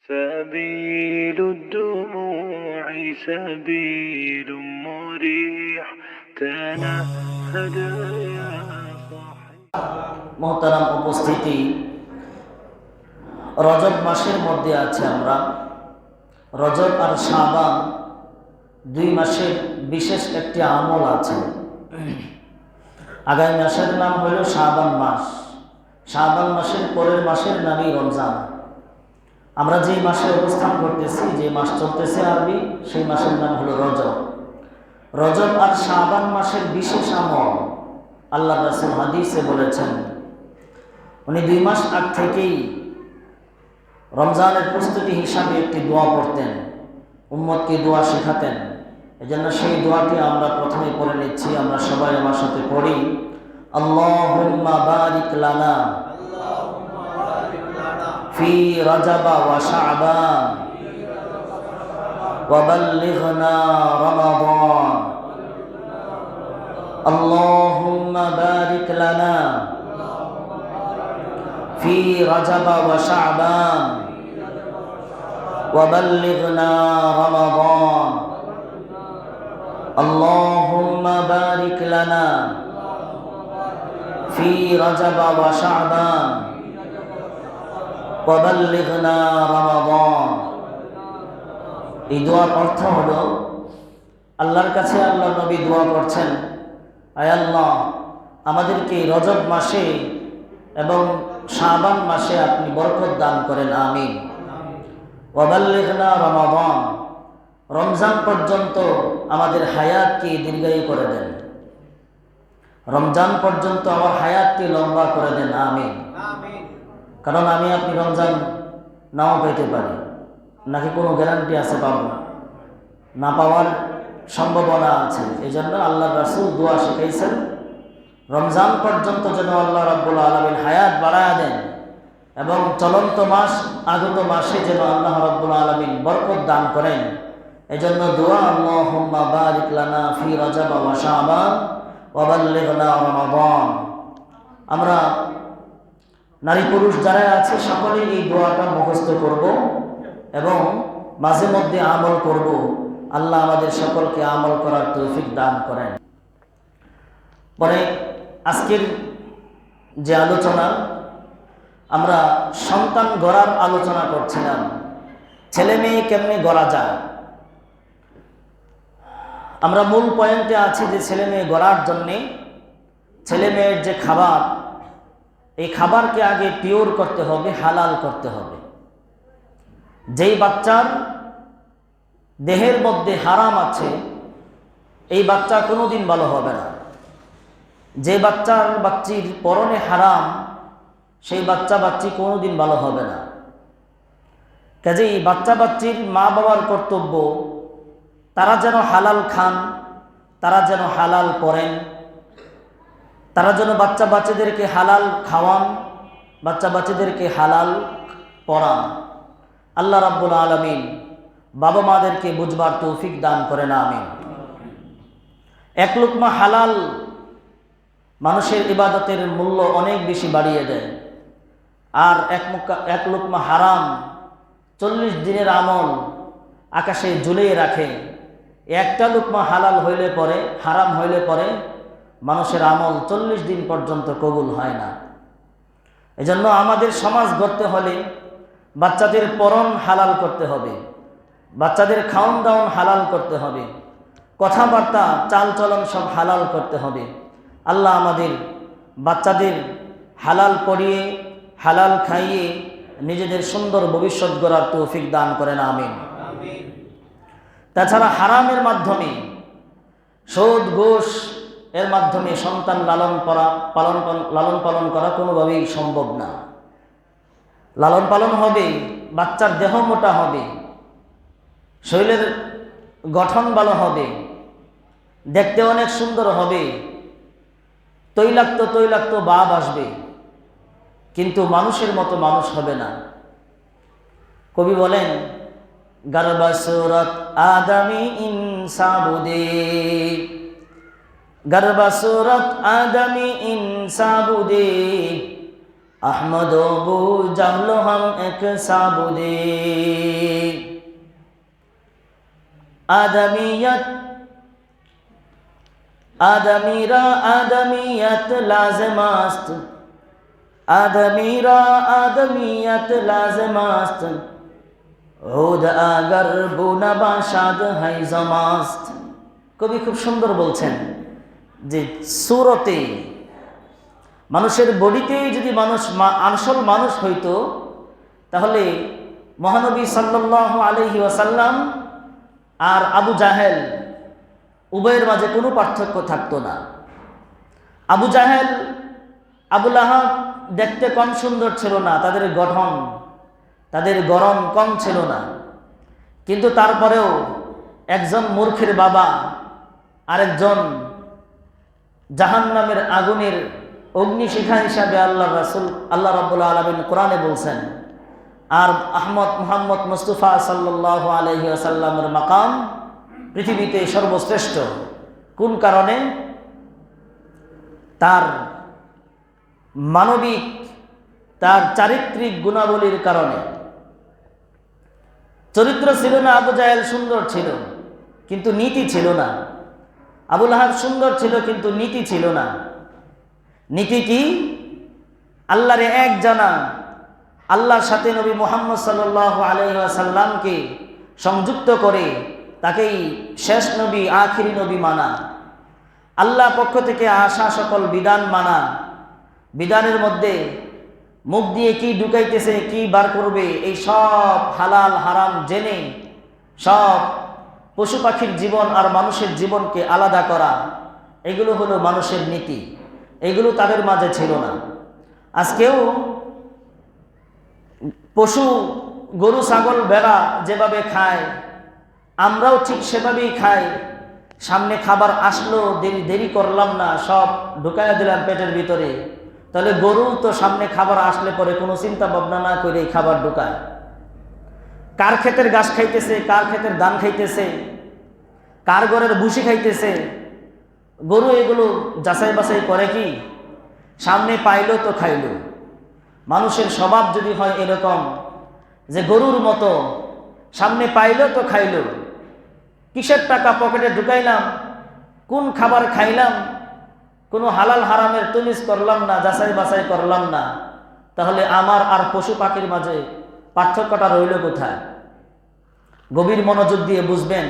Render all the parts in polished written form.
سبيل الدموع سبيل مريح تنهد يا صاحي মোহতারাম উপস্থিতি, রজব মাসের মধ্যে আছে আমরা। রজব আর শাবান দুই মাসের বিশেষ একটি আমল আছে। আগামী মাসের নাম হলো শাবান মাস। শাবান মাসের পরের মাসের নামই রমজান। আমরা যেই মাসে অবস্থান করতেছি, যে মাস চলতেছে আরবি, সেই মাসের নাম হলো রজব। রজব আর শাবান মাসের বিশেষ আমল আল্লাহ রাসূল হাদিসে বলেছেন। উনি 2 মাস আগ থেকেই রমজানের প্রস্তুতি হিসাবে একটি দোয়া পড়তেন, উম্মতকে দোয়া শেখাতেন। এজন্য সেই দোয়াটি আমরা প্রথমে পড়ে নিচ্ছি। আমরা সবাই আমার সাথে পড়ি, আল্লাহুম্মা বারিক লানা ফি রাজাবা ওয়া শাবান ওয়া বাল্লিগনা রমাদান। আল্লাহুম্মা বারিক লানা ফি রাজাবা ওয়া শাবান ওয়া বাল্লিগনা রমাদান। আল্লাহুম্মা বারিক লানা ফি রাজাবা ওয়া শাবান ওয়া বাল্লিগনা রমাদান। এই দোয়ার অর্থ হলো, আল্লাহর কাছে আল্লাহর নবী দোয়া করছেন, আয় আল্লাহ, আমাদেরকে রজব মাসে এবং শাবান মাসে আপনি বরকত দান করেন, আমিন। ওয়া বাল্লিগনা রমাদান, রমজান পর্যন্ত আমাদের হায়াতকে দীর্ঘায়ু করে দেন। রমজান পর্যন্ত আমার হায়াতকে লম্বা করে দেন, আমিন। কারণ আমি আপনি রমজান নাও পেতে পারি, নাকি কোনো গ্যারান্টি আছে পাবো? না পাওয়ার সম্ভাবনা আছে। এই জন্য আল্লাহ রাসূল দোয়া শিখাইছেন, রমজান পর্যন্ত যেন আল্লাহ রাব্বুল আলামিন হায়াত বাড়ায়া দেন এবং চলন্ত মাস আগত মাসে যেন আল্লাহ রাব্বুল আলামিন বরকত দান করেন। এজন্য দোয়া, আল্লাহুম্মা বারিক লানা ফি রাজাব ওয়া শাবান ওয়া বাল্লিগনা রমাদান। আমরা নারী পুরুষ যারা আছে সকলেই এই দোয়াটা মুখস্থ করব এবং মাঝে মধ্যে আমল করব। আল্লাহ আমাদের সকলকে আমল করার তৌফিক দান করেন। পরে আজকের যে আলোচনা, আমরা সন্তান গড়ার আলোচনা করছিলাম। ছেলে মেয়ে কেমনে গড়া যায়। আমরা মূল পয়েন্টে আছি যে ছেলে মেয়ে গড়ার জন্যে ছেলে মেয়ের যে খাবার, এই খাবারকে আগে পিওর করতে হবে, হালাল করতে হবে। যেই বাচ্চার দেহের মধ্যে হারাম আছে, এই বাচ্চা কোনোদিন ভালো হবে না। যে বাচ্চির পরনে হারাম, সেই বাচ্চি কোনোদিন ভালো হবে না। কাজেই বাচ্চির মা বাবার কর্তব্য, তারা যেন হালাল খান, তারা যেন হালাল পরেন, তারা যেন বাচ্চাদেরকে হালাল খাওয়ান, বাচ্চাদেরকে হালাল পরান। আল্লাহ রাব্বুল আলামিন বাবা মাদেরকে বুঝবার তৌফিক দান করেন, আমিন। এক লুকমা হালাল মানুষের ইবাদতের মূল্য অনেক বেশি বাড়িয়ে দেয়, আর এক লুকমা হারাম 40 দিনের আমল আকাশে ঝুলিয়ে রাখে। একটা লুকমা হালাল হইলে পরে, হারাম হইলে পরে মানুষের আমল 40 দিন পর্যন্ত কবুল হয় না। এজন্য আমাদের সমাজ গড়তে হলে বাচ্চাদের পরন হালাল করতে হবে, বাচ্চাদের খাওন দাওন হালাল করতে হবে, কথাবার্তা চালচলন সব হালাল করতে হবে। আল্লাহ আমাদের বাচ্চাদের হালাল পড়িয়ে, হালাল খাইয়ে নিজেদের সুন্দর ভবিষ্যৎ গড়ার তৌফিক দান করেন, আমিন। তাছাড়া হারামের মাধ্যমে, সুদ ঘুষ এর মাধ্যমে সন্তান লালন পালন করা কোনোভাবেই সম্ভব না। লালন পালন হবে, বাচ্চার দেহ মোটা হবে, শরীরের গঠন ভালো হবে, দেখতে অনেক সুন্দর হবে, তৈলাক্ত ভাব আসবে, কিন্তু মানুষের মতো মানুষ হবে না। কবি বলেন, গর্বা সুরত আদমি ইনসাবুদে, গর্বা সুরত আদমি ইনসাবুদে, अहमद अबू जहल हम एक साबुदे आदमीयत लाज़िमास्त आदमीयत लाज़िमास्त ओद अगर बुना बाशाद है जमास्त। কবি খুব সুন্দর বলছেন যে সুরতে মানুষের বডিতেই যদি মানুষ আসল মানুষ হইতো তাহলে মহানবী সাল্লাল্লাহু আলাইহি ওয়াসাল্লাম আর আবু জাহেল উভয়ের মাঝে কোনো পার্থক্য থাকতো না। আবু জাহেল আবু লাহাব দেখতে কম সুন্দর ছিল না, তাদের গঠন তাদের গড়ন কম ছিল না, কিন্তু তারপরেও একজন মূর্খের বাবা আরেকজন জাহান্নামের আগুনের অগ্নিশিখা হিসাবে আল্লাহ রাসূল আল্লাহ রাব্বুল আলামিন কোরআনে বলছেন। আর মুহাম্মদ মুস্তাফা সাল্লাল্লাহু আলাইহি ওয়াসাল্লামের মাকাম পৃথিবীতে সর্বশ্রেষ্ঠ। কোন কারণে? তার মানবিক, তার চারিত্রিক গুণাবলীর কারণে। চরিত্র ছিল না আবু জাহেল সুন্দর ছিল কিন্তু নীতি ছিল না, আবু লাহাব সুন্দর ছিল কিন্তু নীতি ছিল না। নীতি কি? আল্লাহর এক জানা, আল্লাহর সাথে নবী মুহাম্মদ সাল্লাল্লাহু আলাইহি ওয়াসাল্লামকে সংযুক্ত করে তাকেই শেষ নবী, আখিরি নবী মানা, আল্লাহ পক্ষ থেকে আসা সকল বিধান মানা, বিধানের মধ্যে মুখ দিয়ে কি ঢুকাইতেছে কি বার করবে এই সব হালাল হারাম জেনে সব পশু পাখির জীবন আর মানুষের জীবনকে আলাদা করা, এগুলো হলো মানুষের নীতি। এগুলো তাদের মাঝে ছিল না। আজকেও পশু গরু ছাগল ভেড়া যেভাবে খায় আমরাও ঠিক সেভাবেই খাই। সামনে খাবার আসলো, দেরি করলাম না, সব ঢুকাইয়া দিলাম পেটের ভিতরে। তাহলে গরু তো সামনে খাবার আসলে পরে কোনো চিন্তা ভাবনা না করে খাবার ঢুকায়। কার ক্ষেতের ঘাস খাইতেছে, কার ক্ষেতের ধান খাইতেছে, কার ঘরের ভুসি খাইতেছে, গরু এগুলো যাচাই বাছাই করে কি? সামনে পাইলো তো খাইল। মানুষের স্বভাব যদি হয় এরকম যে গরুর মতো সামনে পাইলো তো খাইল, কিসের টাকা পকেটে ঢুকাইলাম, কোন খাবার খাইলাম, কোনো হালাল হারামের তমিজ করলাম না, যাচাই বাছাই করলাম না, তাহলে আমার আর পশু পাখির মাঝে পার্থক্যটা রইল কোথায়? গভীর মনোযোগ দিয়ে বুঝবেন।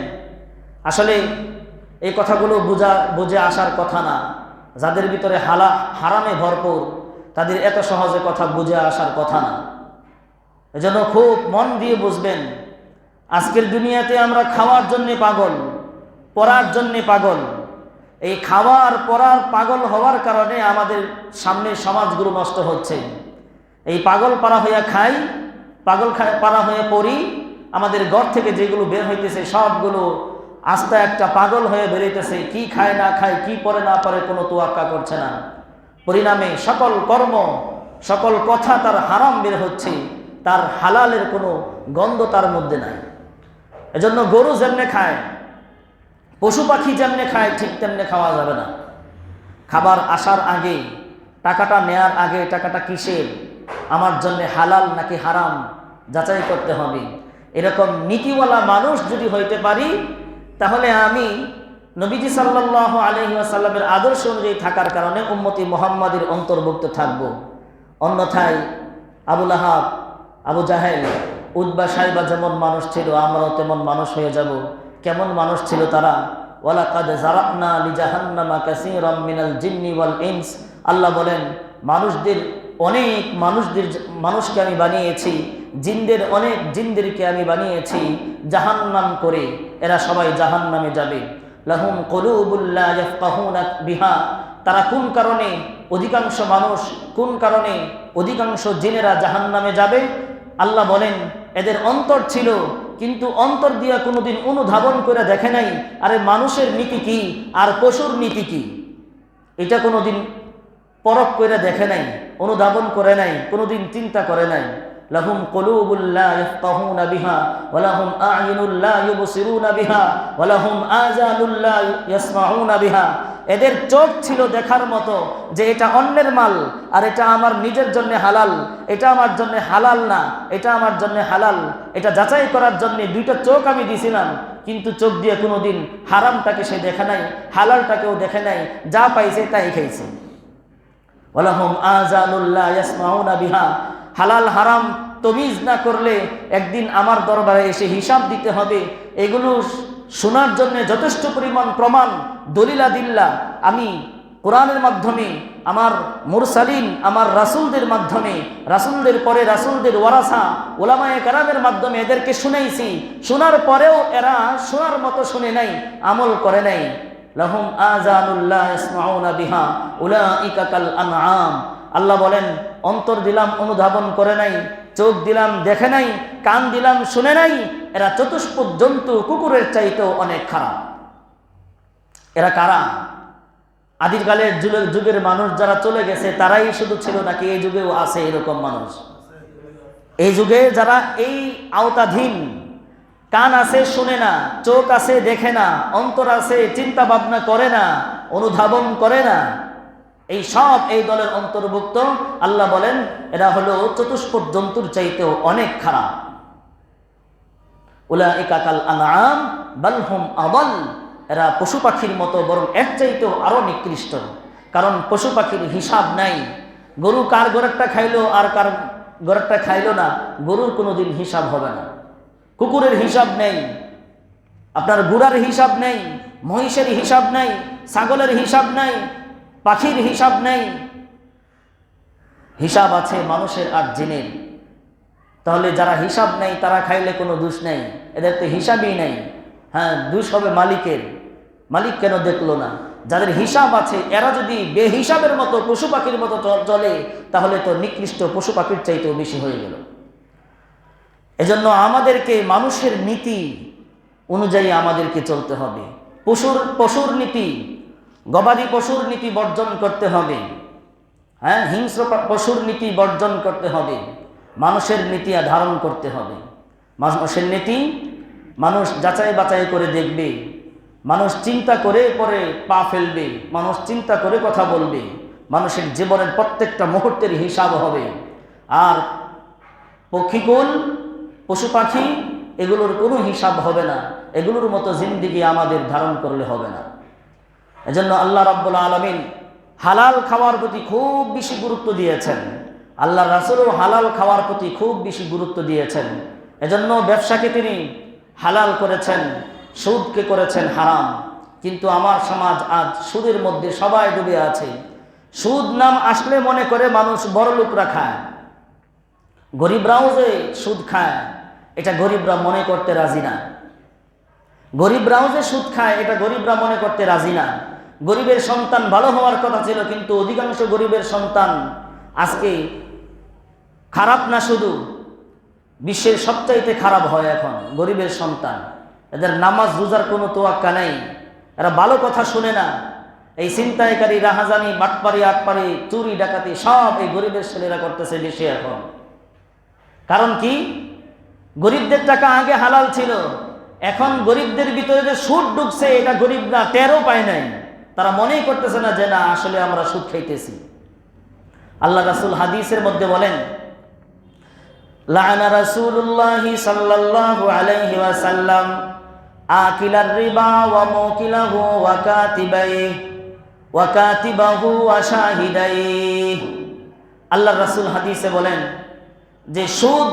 আসলে এই কথাগুলো বুঝে আসার কথা না। যাদের ভিতরে হারামে ভরপুর তাদের এত সহজে কথা বুঝে আসার কথা না। এজন্য খুব মন দিয়ে বুঝবেন। আজকের দুনিয়াতে আমরা খাওয়ার জন্যে পাগল, পড়ার জন্যে পাগল। এই খাওয়ার পড়ার পাগল হওয়ার কারণে আমাদের সামনে সমাজগুলো নষ্ট হচ্ছে। এই পাগল পাড়া হইয়া খাই, পাগল পাড়া হয়ে পড়ি, আমাদের ঘর থেকে যেগুলো বের হইতেছে সবগুলো আস্তে একটা পাগল হয়ে বেরোইতেছে। কি খায় না খায়, কি পরে না পরে কোনো তোয়াক্কা করছে না। পরিণামে সকল কর্ম, সকল কথা তার হারাম বের হচ্ছে, তার হালালের কোনো গন্ধ তার মধ্যে নাই। এজন্য গরু যেমনে খায়, পশু পাখি যেমনে খায়, ঠিক তেমনে খাওয়া যাবে না। খাবার আসার আগে, টাকাটা নেয়ার আগে, টাকাটা কিসের, আমার জন্য হালাল নাকি হারাম যাচাই করতে হবে। এরকম নীতিওয়ালা মানুষ যদি হইতে পারি তাহলে আমি নবীজি সাল্লাল্লাহু আলাইহি ওয়াসাল্লামের আদর্শ অনুযায়ী থাকার কারণে উম্মতি মুহাম্মাদের অন্তর্ভুক্ত থাকব। অন্যথায় আবু লাহাব, আবু জাহেল, উতবা সাইবা যেমন মানুষ ছিল আমরাও তেমন মানুষ হয়ে যাব। কেমন মানুষ ছিল তারা? ওয়ালাকাদ যারাকনা লিজাহান্নামা কাসীরাম মিনাল জিন্নি ওয়াল ইনস। আল্লাহ বলেন অনেক মানুষকে আমি বানিয়েছি, জিনদেরকে আমি বানিয়েছি জাহান্নাম করে, এরা সবাই জাহান্নামে যাবে। লাহুম কুলুবুল লা ইয়াফকাহুনা বিহা। তারা কোন কারণে অধিকাংশ জিনেরা জাহান্নামে যাবে? আল্লাহ বলেন এদের অন্তর ছিল কিন্তু অন্তর দিয়া কোনোদিন অনুধাবন করে দেখে নাই আরে মানুষের নীতি কি আর পশুর নীতি কি, এটা কোনোদিন পরখ করে দেখে নাই, অনুধাবন করে নাই, কোনোদিন চিন্তা করে নাই। লাহুম কুলুবুল লা ইয়াফকাহুনা বিহা ওয়া লাহুম আ'য়ুনুল লা ইউবসিরুনা বিহা ওয়া লাহুম আযানুল লা ইয়াসমাউনা বিহা। এদের চোখ ছিল দেখার মতো যে এটা অন্যের মাল আর এটা আমার নিজের জন্য হালাল, এটা আমার জন্য হালাল না, এটা আমার জন্য হালাল। এটা যাচাই করার জন্য দুইটা চোখ আমি দিছিলাম, কিন্তু চোখ দিয়ে কোনোদিন হারামটাকে সে দেখে নাই, হালালটাকেও দেখে নাই, যা পাইছে তাই খাইছে। ওয়ালাহুম আযানুল লা ইয়াসমাউনা বিহা, হালাল হারাম তমিজ না করলে একদিন আমার দরবারে এসে হিসাব দিতে হবে। এগুলো শোনার জন্য যথেষ্ট পরিমাণ প্রমাণ দলিলাদিল্লা আমি কোরআনের মাধ্যমে, আমার মুরসালিন আমার রাসূলদের মাধ্যমে, রাসূলদের পরে রাসূলদের ওয়ারাসা উলামায়ে কেরামের মাধ্যমে এদেরকে শুনাইছি। শোনার পরেও এরা শোনার মতো শুনে নাই, আমল করে নাই। লাহুম আযানুল লা ইয়াসমাউনা বিহা উলাইকা কাল আনআম। আল্লাহ বলেন অন্তর দিলাম অনুধাবন করে নাই, চোখ দিলাম দেখে নাই, কান দিলাম শুনে নাই, এরা চতুষ্পদ জন্তু কুকুরের চাইতেও অনেক খারাপ। এরা কারা? আদিকালের যুগের মানুষ যারা চলে গেছে তারাই শুধু ছিল নাকি এই যুগেও আছে এরকম মানুষ? এই যুগে যারা এই আওতাধীন, কান আছে শুনে না, চোখ আছে দেখে না, অন্তর আছে চিন্তা ভাবনা করে না, অনুধাবন করে না, এই সব এই দলের অন্তর্ভুক্ত। আল্লাহ বলেন এরা হলো চতুষ্পদ জন্তুর চাইতেও অনেক খারাপ। উলাইকা কাল আনআম বাল হুম আদাল, এরা পশু পাখির মতো, বরং এর চাইতেও আরো নিকৃষ্ট। কারণ পশু পাখির হিসাব নাই। গরু কার গোড়ারটা খাইলো আর কার গোড়ারটা খাইলো না, গরুর কোনোদিন হিসাব হবে না। কুকুরের হিসাব নেই, আপনার গুড়ার হিসাব নেই, মহিষের হিসাব নাই, ছাগলের হিসাব নাই, পাখির হিসাব নেই। হিসাব আছে মানুষের আর জিনের। তাহলে যারা হিসাব নেই তারা খাইলে কোনো দোষ নেই, এদের তো হিসাবই নেই। হ্যাঁ, দোষ হবে মালিকের। মালিক কেন দেখলো না? যাদের হিসাব আছে এরা যদি বেহিসাবের মতো পশু পাখির মতো চলে তাহলে তো নিকৃষ্ট পশু পাখির চাইতেও বেশি হয়ে গেল। এজন্য আমাদেরকে মানুষের নীতি অনুযায়ী আমাদেরকে চলতে হবে। পশুর নীতি, গবাদি পশুর নীতি বর্জন করতে হবে। হ্যাঁ, হিংস্র পশুর নীতি বর্জন করতে হবে, মানুষের নীতি ধারণ করতে হবে। মানুষের নীতি মানুষ যাচাই বাছাই করে দেখবে, মানুষ চিন্তা করে পরে পা ফেলবে, মানুষ চিন্তা করে কথা বলবে, মানুষের জীবনের প্রত্যেকটা মুহূর্তের হিসাব হবে। আর পক্ষীকুল পশু পাখি এগুলোর কোনো হিসাব হবে না, এগুলোর মতো জিন্দেগি আমাদের ধারণ করলে হবে না। এজন্য আল্লাহ রাব্বুল আলামিন হালাল খাওয়ার প্রতি খুব বেশি গুরুত্ব দিয়েছেন। আল্লাহ রাসূলও হালাল খাওয়ার প্রতি খুব বেশি গুরুত্ব দিয়েছেন। এজন্য ব্যবসাকে তিনি হালাল করেছেন, সুদকে করেছেন হারাম। কিন্তু আমার সমাজ আজ সুদের মধ্যে সবাই ডুবে আছে। সুদ নাম আসলে মনে করে মানুষ বড় লোকরা খায়, গরিবরাও যে সুদ খায় এটা গরিবরা মনে করতে রাজি না। গরিবরাও যে সুদ খায় এটা গরিবরা মনে করতে রাজি না। গরিবের সন্তান ভালো হওয়ার কথা ছিল, কিন্তু অধিকাংশ গরিবের সন্তান আজকে খারাপ না, শুধু বিশ্বের সবচাইতে খারাপ হয় এখন গরিবের সন্তান। এদের নামাজ রোজার কোনো তোয়াক্কা নাই, এরা ভালো কথা শুনে না। এই ছিনতাইকারী, রাহাজানি, বাটপারি, আটপারি, চুরি ডাকাতি সব এই গরিবের ছেলেরা করতেছে বেশি এখন। কারণ কি? গরিবদের টাকা আগে হালাল ছিল, এখন গরিবদের ভিতরে যে সুদ ঢুকছে এটা গরিবরা টেরও পায় নাই। তারা মনেই করতেছে না যে না আসলে আমরা সুদ খাইতেছি। আল্লাহ রাসূল হাদিসের মধ্যে বলেন, লাআনা রাসূলুল্লাহি সাল্লাল্লাহু আলাইহি ওয়াসাল্লাম আকিলার রিবা ওয়া মুকিলাহু ওয়া কাতিবাহু ওয়া শাহিদাইহি। আল্লাহ রাসূল হাদিসে বলেন যে সুদ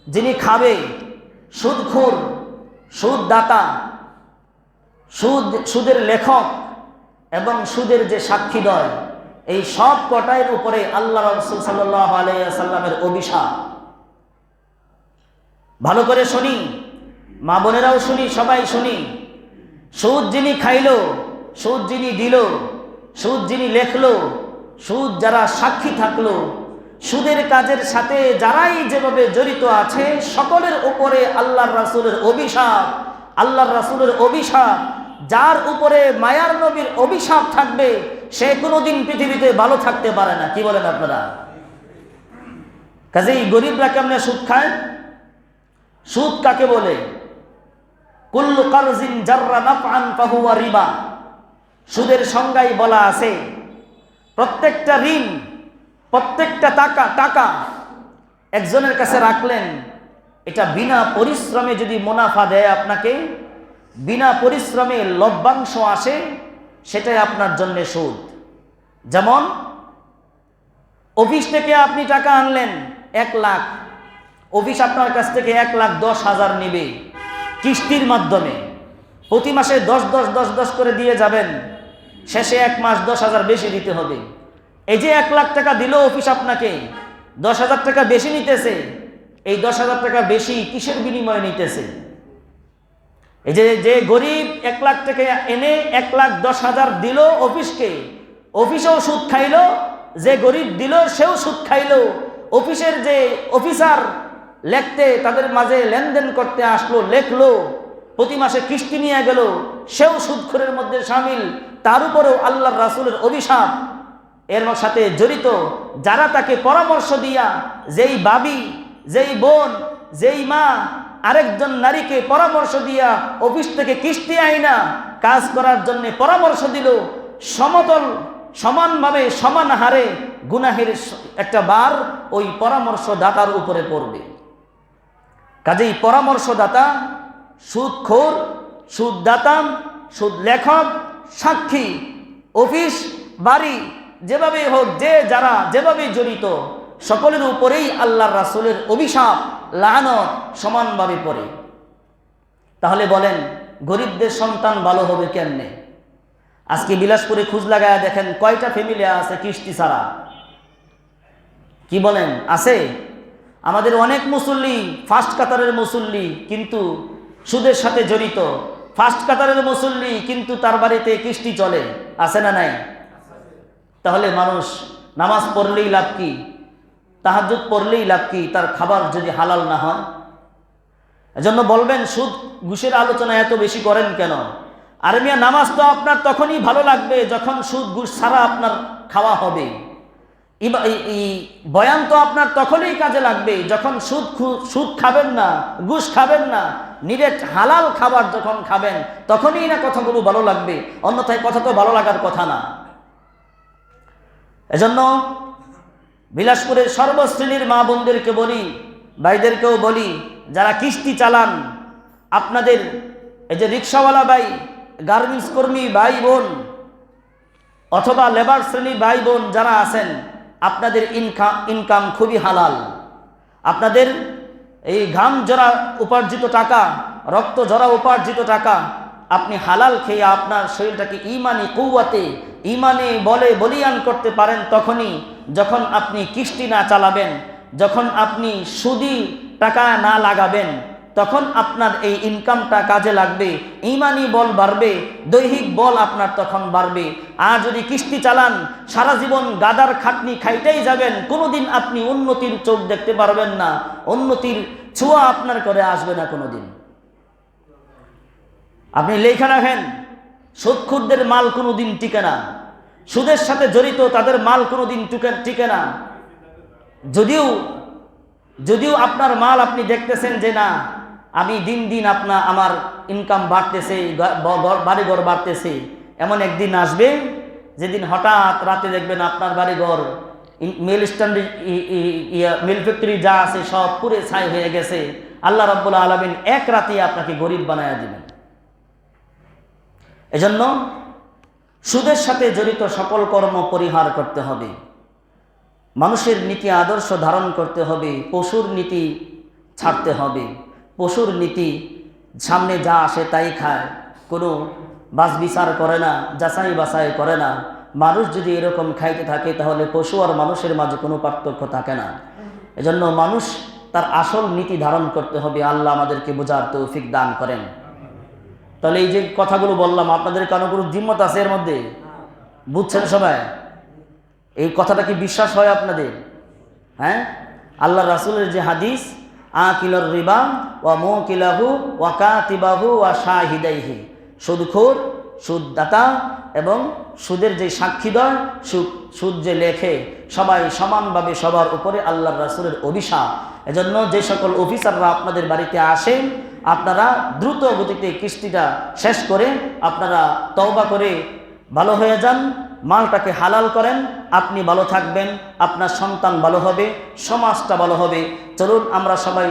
যিনি খাবে, সুদখোর, সুদদাতা, সুদের লেখক এবং সুদের যে সাক্ষীদ্বয়, এই সব কটায়ের উপরে আল্লাহ রাসূল সাল্লাল্লাহু আলাইহি ওয়াসাল্লামের অভিশাপ। ভালো করে শুনি, মা বোনেরাও শুনি, সবাই শুনি। সুদ যিনি খাইলো, সুদ যিনি দিল, সুদ যিনি লেখলো, সুদ যারা সাক্ষী থাকলো, সুদের কাজের সাথে যারাই যেভাবে জড়িত আছে সকলের উপরে আল্লাহর রাসূলের অভিশাপ। আল্লাহর রাসূলের অভিশাপ, যার উপরে মায়ার নবীর অভিশাপ থাকবে সে কোনোদিন পৃথিবীতে ভালো থাকতে পারে না। কি বলেন আপনারা? কাজেই গরিবরা কেমনে সুদ খায়? সুদ কাকে বলে? কুল্লু কারজিন জাররা নাফআন ফাহুয়া রিবা। সুদের সংজ্ঞায় বলা আছে প্রত্যেকটা ঋণ, প্রত্যেকটা টাকা একজনের কাছে রাখলেন, এটা বিনা পরিশ্রমে যদি মুনাফা দেয় আপনাকে, বিনা পরিশ্রমে লভ্যাংশ আসে, সেটাই আপনার জন্য সুদ। যেমন অফিস থেকে আপনি টাকা আনলেন 1 লাখ, অফিস আপনার কাছ থেকে 1,10,000 নেবে কিস্তির মাধ্যমে, প্রতি মাসে 10 করে দিয়ে যাবেন, শেষে 1 মাস 10,000 বেশি দিতে হবে। এই যে 1 লাখ টাকা দিল অফিস আপনাকে, 10,000 টাকা বেশি নিতেছে। এই 10,000 টাকা বেশি কিসের বিনিময়ে নিতেছে? এই যে গরিব 1 লাখ টাকা এনে 1,10,000 দিল অফিসকে, অফিসেও সুদ খাইলো, যে গরিব দিল সেও সুদ খাইলো, অফিসের যে অফিসার লেখতে তাদের মাঝে লেনদেন করতে আসলো, লেখলো, প্রতি মাসে কিস্তি নিয়ে গেল, সেও সুদখোরের মধ্যে শামিল। তার উপরেও আল্লাহর রাসূলের অভিশাপ এর সাথে জড়িত। যারা তাকে পরামর্শ দিয়া, যেই বাবি, যেই বোন, যেই মা আরেকজন নারীকে পরামর্শ দিয়া অফিস থেকে কিস্তি আইনা কাজ করার জন্য পরামর্শ দিল, সমানভাবে সমান হারে গুনাহের একটা বার ওই পরামর্শদাতার উপরে পড়বে। কাজেই পরামর্শদাতা, সুদখোর, সুদদাতা, সুদ লেখক, সাক্ষী, অফিস, বাড়ি, যেভাবে হোক, যারা যেভাবে জড়িত, সকলের উপরেই আল্লাহর রাসূলের অভিশাপ, লানত সমানভাবে পড়ে। তাহলে বলেন গরিবদের সন্তান ভালো হবে কেমনে? আজকে বিলাসপুরে খোঁজ লাগায় দেখেন কয়টা ফ্যামিলি আছে কিস্তি ছাড়া? কি বলেন, আছে? আমাদের অনেক মুসল্লি, ফার্স্ট কাতারের মুসল্লি, কিন্তু সুদের সাথে জড়িত। ফার্স্ট কাতারের মুসল্লি, কিন্তু তার বাড়িতে কিস্তি চলে, আছে না নাই? তাহলে মানুষ নামাজ পড়লেই লাভ কি? তাহাজ্জুদ পড়লেই লাভ কি তার খাবার যদি হালাল না হয়? এজন্য বলবেন সুদ ঘুষের আলোচনা এত বেশি করেন কেন? আরে মিয়া, নামাজ তো আপনার তখনই ভালো লাগবে যখন সুদ ঘুষ ছাড়া আপনার খাওয়া হবে। বয়ান তো আপনার তখনই কাজে লাগবে যখন সুদ খাবেন না, ঘুষ খাবেন না, নিরেট হালাল খাবার যখন খাবেন, তখনই না কথাগুলো ভালো লাগবে, অন্যথায় কথা তো ভালো লাগার কথা না। এজন্য বিলাসপুরের সর্বশ্রেণীর মা বোনদেরকে বলি, ভাইদেরকেও বলি, যারা কিস্তি চালান, আপনাদের এই যে রিক্সাওয়ালা ভাই, গার্মেন্টস কর্মী ভাই বোন, অথবা লেবার শ্রেণীর ভাই বোন যারা আছেন, আপনাদের ইনকাম খুবই হালাল। আপনাদের এই ঘাম জরা উপার্জিত টাকা, রক্ত জরা উপার্জিত টাকা আপনি হালাল খেয়ে আপনার শরীরটাকে ইমানি কুওয়াতে, ইমানে বলে বলিয়ান করতে পারেন তখনই যখন আপনি কিস্তি না চালাবেন, যখন আপনি সুদি টাকা না লাগাবেন, তখন আপনার এই ইনকামটা কাজে লাগবে, ইমানি বল বাড়বে, দৈহিক বল আপনার তখন বাড়বে। আর যদি কিস্তি চালান, সারা জীবন গাদার খাটনি খাইতেই যাবেন, কোনোদিন আপনি উন্নতির চোখ দেখতে পারবেন না, উন্নতির ছোঁয়া আপনার করে আসবে না কোনোদিন। আপনি লেখা রাখেন, সুদখোরদের মাল কোনোদিন টিকে না, সুদের সাথে জড়িত তাদের মাল কোনোদিন টিকে না। যদিও আপনার মাল আপনি দেখতেছেন যে না, আমি দিন দিন আমার ইনকাম বাড়তেছে, বাড়িঘর বাড়তেছে, এমন একদিন আসবে যেদিন হঠাৎ রাতে দেখবেন আপনার বাড়িঘর, মিল স্ট্যান্ড, মিল ফ্যাক্টরি যা আছে সব পুরে ছাই হয়ে গেছে। আল্লাহ রাব্বুল আলামিন এক রাতে আপনাকে গরিব বানায়া দিবেন। এজন্য সুদের সাথে জড়িত সকল কর্ম পরিহার করতে হবে, মানুষের নীতি আদর্শ ধারণ করতে হবে, পশুর নীতি ছাড়তে হবে। পশুর নীতি সামনে যা আসে তাই খায়, কোনো বাছ বিচার করে না, যাচাই বাছাই করে না। মানুষ যদি এরকম খাইতে থাকে তাহলে পশু আর মানুষের মাঝে কোনো পার্থক্য থাকে না। এজন্য মানুষ তার আসল নীতি ধারণ করতে হবে। আল্লাহ আমাদেরকে বোঝার তৌফিক দান করেন। তাহলে এই যে কথাগুলো বললাম, আপনাদের কারো কোনো জিম্মত আছে এর মধ্যে? বুঝছেন সবাই? এই কথাটা কি বিশ্বাস হয় আপনাদের? হ্যাঁ, আল্লাহ রাসূলের যে হাদিস, আকিলুর রিবা ওয়া মুকিলাহু ওয়া কাতিবাহু ওয়া শাহিদাইহি, সুদখোর, সুদদাতা এবং সুদের যে সাক্ষীদ্বয়, সুদ যে লেখে, সবাই সমানভাবে সবার উপরে আল্লাহর রাসূলের অভিশাপ। এজন্য যে সকল অফিসাররা আপনাদের বাড়িতে আসেন, আপনারা দ্রুত গতিতে কিস্তিটা শেষ করে আপনারা তওবা করে ভালো হয়ে যান, মালটাকে হালাল করেন, আপনি ভালো থাকবেন, আপনার সন্তান ভালো হবে, সমাজটা ভালো হবে। চলুন আমরা সবাই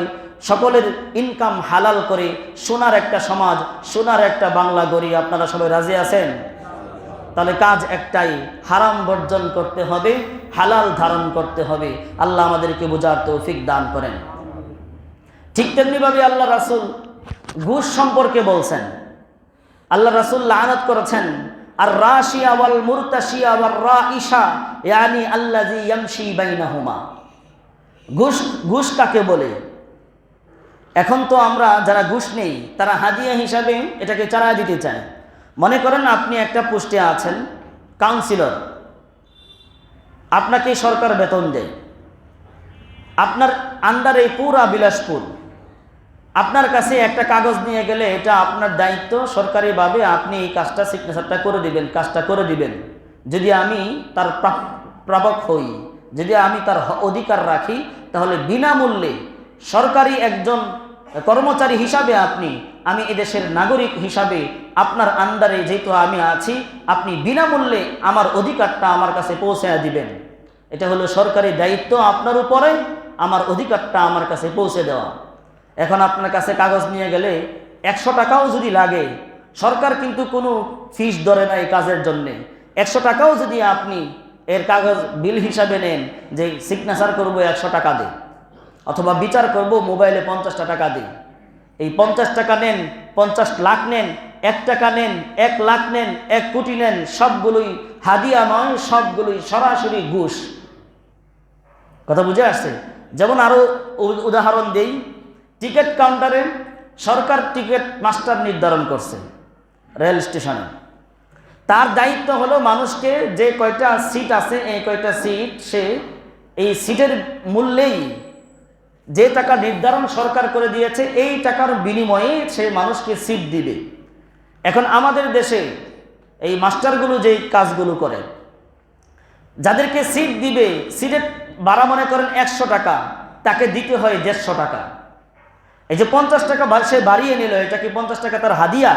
সকলের ইনকাম হালাল করে সোনার একটা সমাজ, সোনার একটা বাংলা গড়ি। আপনারা সবাই রাজি আছেন? তাহলে কাজ একটাই, হারাম বর্জন করতে হবে, হালাল ধারণ করতে হবে। আল্লাহ আমাদেরকে বুঝার তৌফিক দান করেন। ঠিক তেমনিভাবে আল্লাহ রাসূল ঘুষ সম্পর্কে বলছেন। আল্লাহ রাসূল লানত করেছেন, আর রাশিয়া ওয়াল মুরতাশিয়া ওয়ার রাইশা ইয়ানি আল্লাযী ইয়ামশি বাইনাহুমা। ঘুষ কাকে বলে? এখন তো আমরা যারা ঘুষ নেই তারা হাদিয়া হিসাবে এটাকে চালায় দিতে চায়। মনে করেন আপনি একটা পোস্টে আছেন, কাউন্সিলর, আপনাকে সরকার বেতন দেয়, আপনার আন্ডারে পুরা বিলাসপুর, আপনার কাছে একটা কাগজ নিয়ে গেলে এটা আপনার দায়িত্ব, সরকারিভাবে আপনি এই কাজটা সিগনেচারটা করে দিবেন, কাজটা করে দিবেন। যদি আমি তার প্রাপক হই, যদি আমি তার অধিকার রাখি, তাহলে বিনামূল্যে সরকারি একজন কর্মচারী হিসাবে আমি এদেশের নাগরিক হিসাবে আপনার আন্ডারে যেহেতু আমি আছি, আপনি বিনামূল্যে আমার অধিকারটা আমার কাছে পৌঁছায় দিবেন। এটা হলো সরকারি দায়িত্ব আপনার উপরে, আমার অধিকারটা আমার কাছে পৌঁছে দেওয়া। এখন আপনার কাছে কাগজ নিয়ে গেলে 100 টাকাও যদি লাগে, সরকার কিন্তু কোনো ফিস ধরে না এই কাজের জন্যে। 100 টাকাও যদি আপনি এর কাগজ বিল হিসাবে নেন, যে সিগনেচার করবো 100 টাকা দে, অথবা বিচার করব মোবাইলে 50 টাকা দিই, এই 50 টাকা নেন, 50 লাখ নেন, 1 টাকা নেন, 1 লাখ নেন, 1 কোটি নেন, সবগুলোই হাদিয়া নয়, সবগুলোই সরাসরি ঘুষ। কথা বুঝে আসছে? যেমন আরো উদাহরণ দেই, টিকিট কাউন্টারে সরকার টিকিট মাস্টার নির্ধারণ করছে রেল স্টেশনে। তার দায়িত্ব হলো মানুষকে যে কয়টা সিট আছে, এই কয়টা সিট সে এই সিটের মূল্যেই যে টাকা নির্ধারণ সরকার করে দিয়েছে, এই টাকার বিনিময়ে সে মানুষকে সিট দিবে। এখন আমাদের দেশে এই মাস্টারগুলো যে কাজগুলো করে, যাদেরকে সিট দিবে, সিটের ভাড়া মনে করেন 100 টাকা, তাকে দিতে হয় 150 টাকা। এই যে 50 টাকা সে বাড়িয়ে নিল, এটা কি 50 টাকা তার হাদিয়া?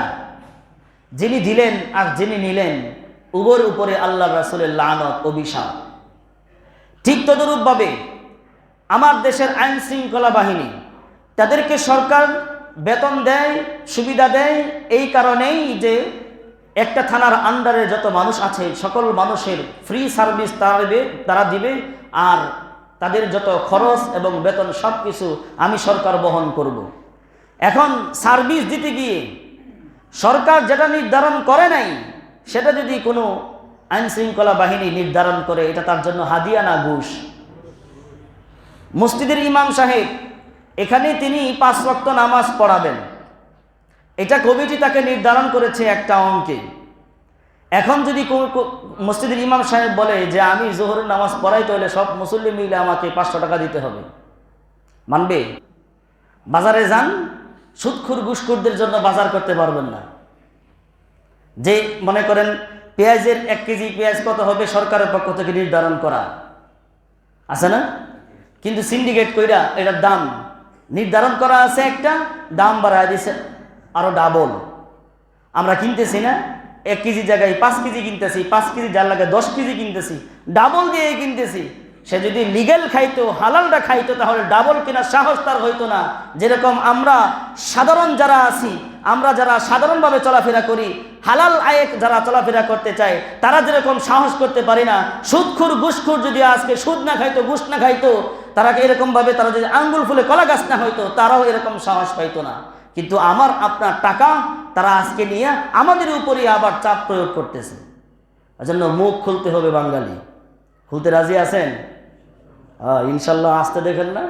যিনি দিলেন আর যিনি নিলেন, উভয়ের উপরে আল্লাহ রাসূলের লানত, অভিশাপ। ঠিক তদরূপভাবে আমার দেশের আইন শৃঙ্খলা বাহিনী, তাদেরকে সরকার বেতন দেয়, সুবিধা দেয় এই কারণেই যে একটা থানার আন্ডারে যত মানুষ আছে সকল মানুষের ফ্রি সার্ভিস তারা দিবে, আর তাদের যত খরচ এবং বেতন সব কিছু আমি সরকার বহন করব। এখন সার্ভিস দিতে গিয়ে সরকার যেটা নির্ধারণ করে নাই, সেটা যদি কোনো আইন শৃঙ্খলা বাহিনী নির্ধারণ করে, এটা তার জন্য হাদিয়া না ঘুষ? মসজিদের ইমাম সাহেব, এখানে তিনি 5 ওয়াক্ত নামাজ পড়াবেন, এটা কমিটি তাকে নির্ধারণ করেছে একটা অঙ্কে। এখন যদি মসজিদের ইমাম সাহেব বলে যে আমি জোহরের নামাজ পড়াইতে হলে সব মুসল্লি মিলে আমাকে 500 টাকা দিতে হবে, মানবে? বাজারে যান, সুদখোর ঘুষখোরদের জন্য বাজার করতে পারবেন না। যে মনে করেন পেঁয়াজের 1 কেজি পেঁয়াজ কত হবে সরকারের পক্ষ থেকে নির্ধারণ করা আছে না, কিন্তু সিন্ডিকেট কইরা এটার দাম নির্ধারণ করা আছে, একটা দাম বাড়ায় দিছে আরো ডাবল। আমরা কিনতেছি না, 1 কেজি জায়গায় 5 কেজি কিনতেছি, 5 কেজি যার লাগে 10 কেজি কিনতেছি, ডাবল দিয়ে কিনতেছি। সে যদি লিগ্যাল খাইতো, হালালটা খাইতো, তাহলে ডাবল কেনার সাহস তার হইতো না। যেরকম আমরা সাধারণ যারা আছি, আমরা যারা সাধারণভাবে চলাফেরা করি, হালাল আয়ে যারা চলাফেরা করতে চায়, তারা যেরকম সাহস করতে পারি না, সুদখোর ঘুষখোর যদি আজকে সুদ না খাইতো, ঘুষ না খাইতো, তারা এরকমভাবে, তারা যদি আঙ্গুল ফুলে কলা গাছ না হইতো, তারাও এরকম সাহস পাইতো না। কিন্তু আমার আপনার টাকা তারা আজকে নিয়ে আমাদের উপরই আবার চাপ প্রয়োগ করতেছে। এজন্য মুখ খুলতে হবে বাঙালি। খুলতে রাজি আছেন? ইনশাল্লাহ। আসতে দেখেন না,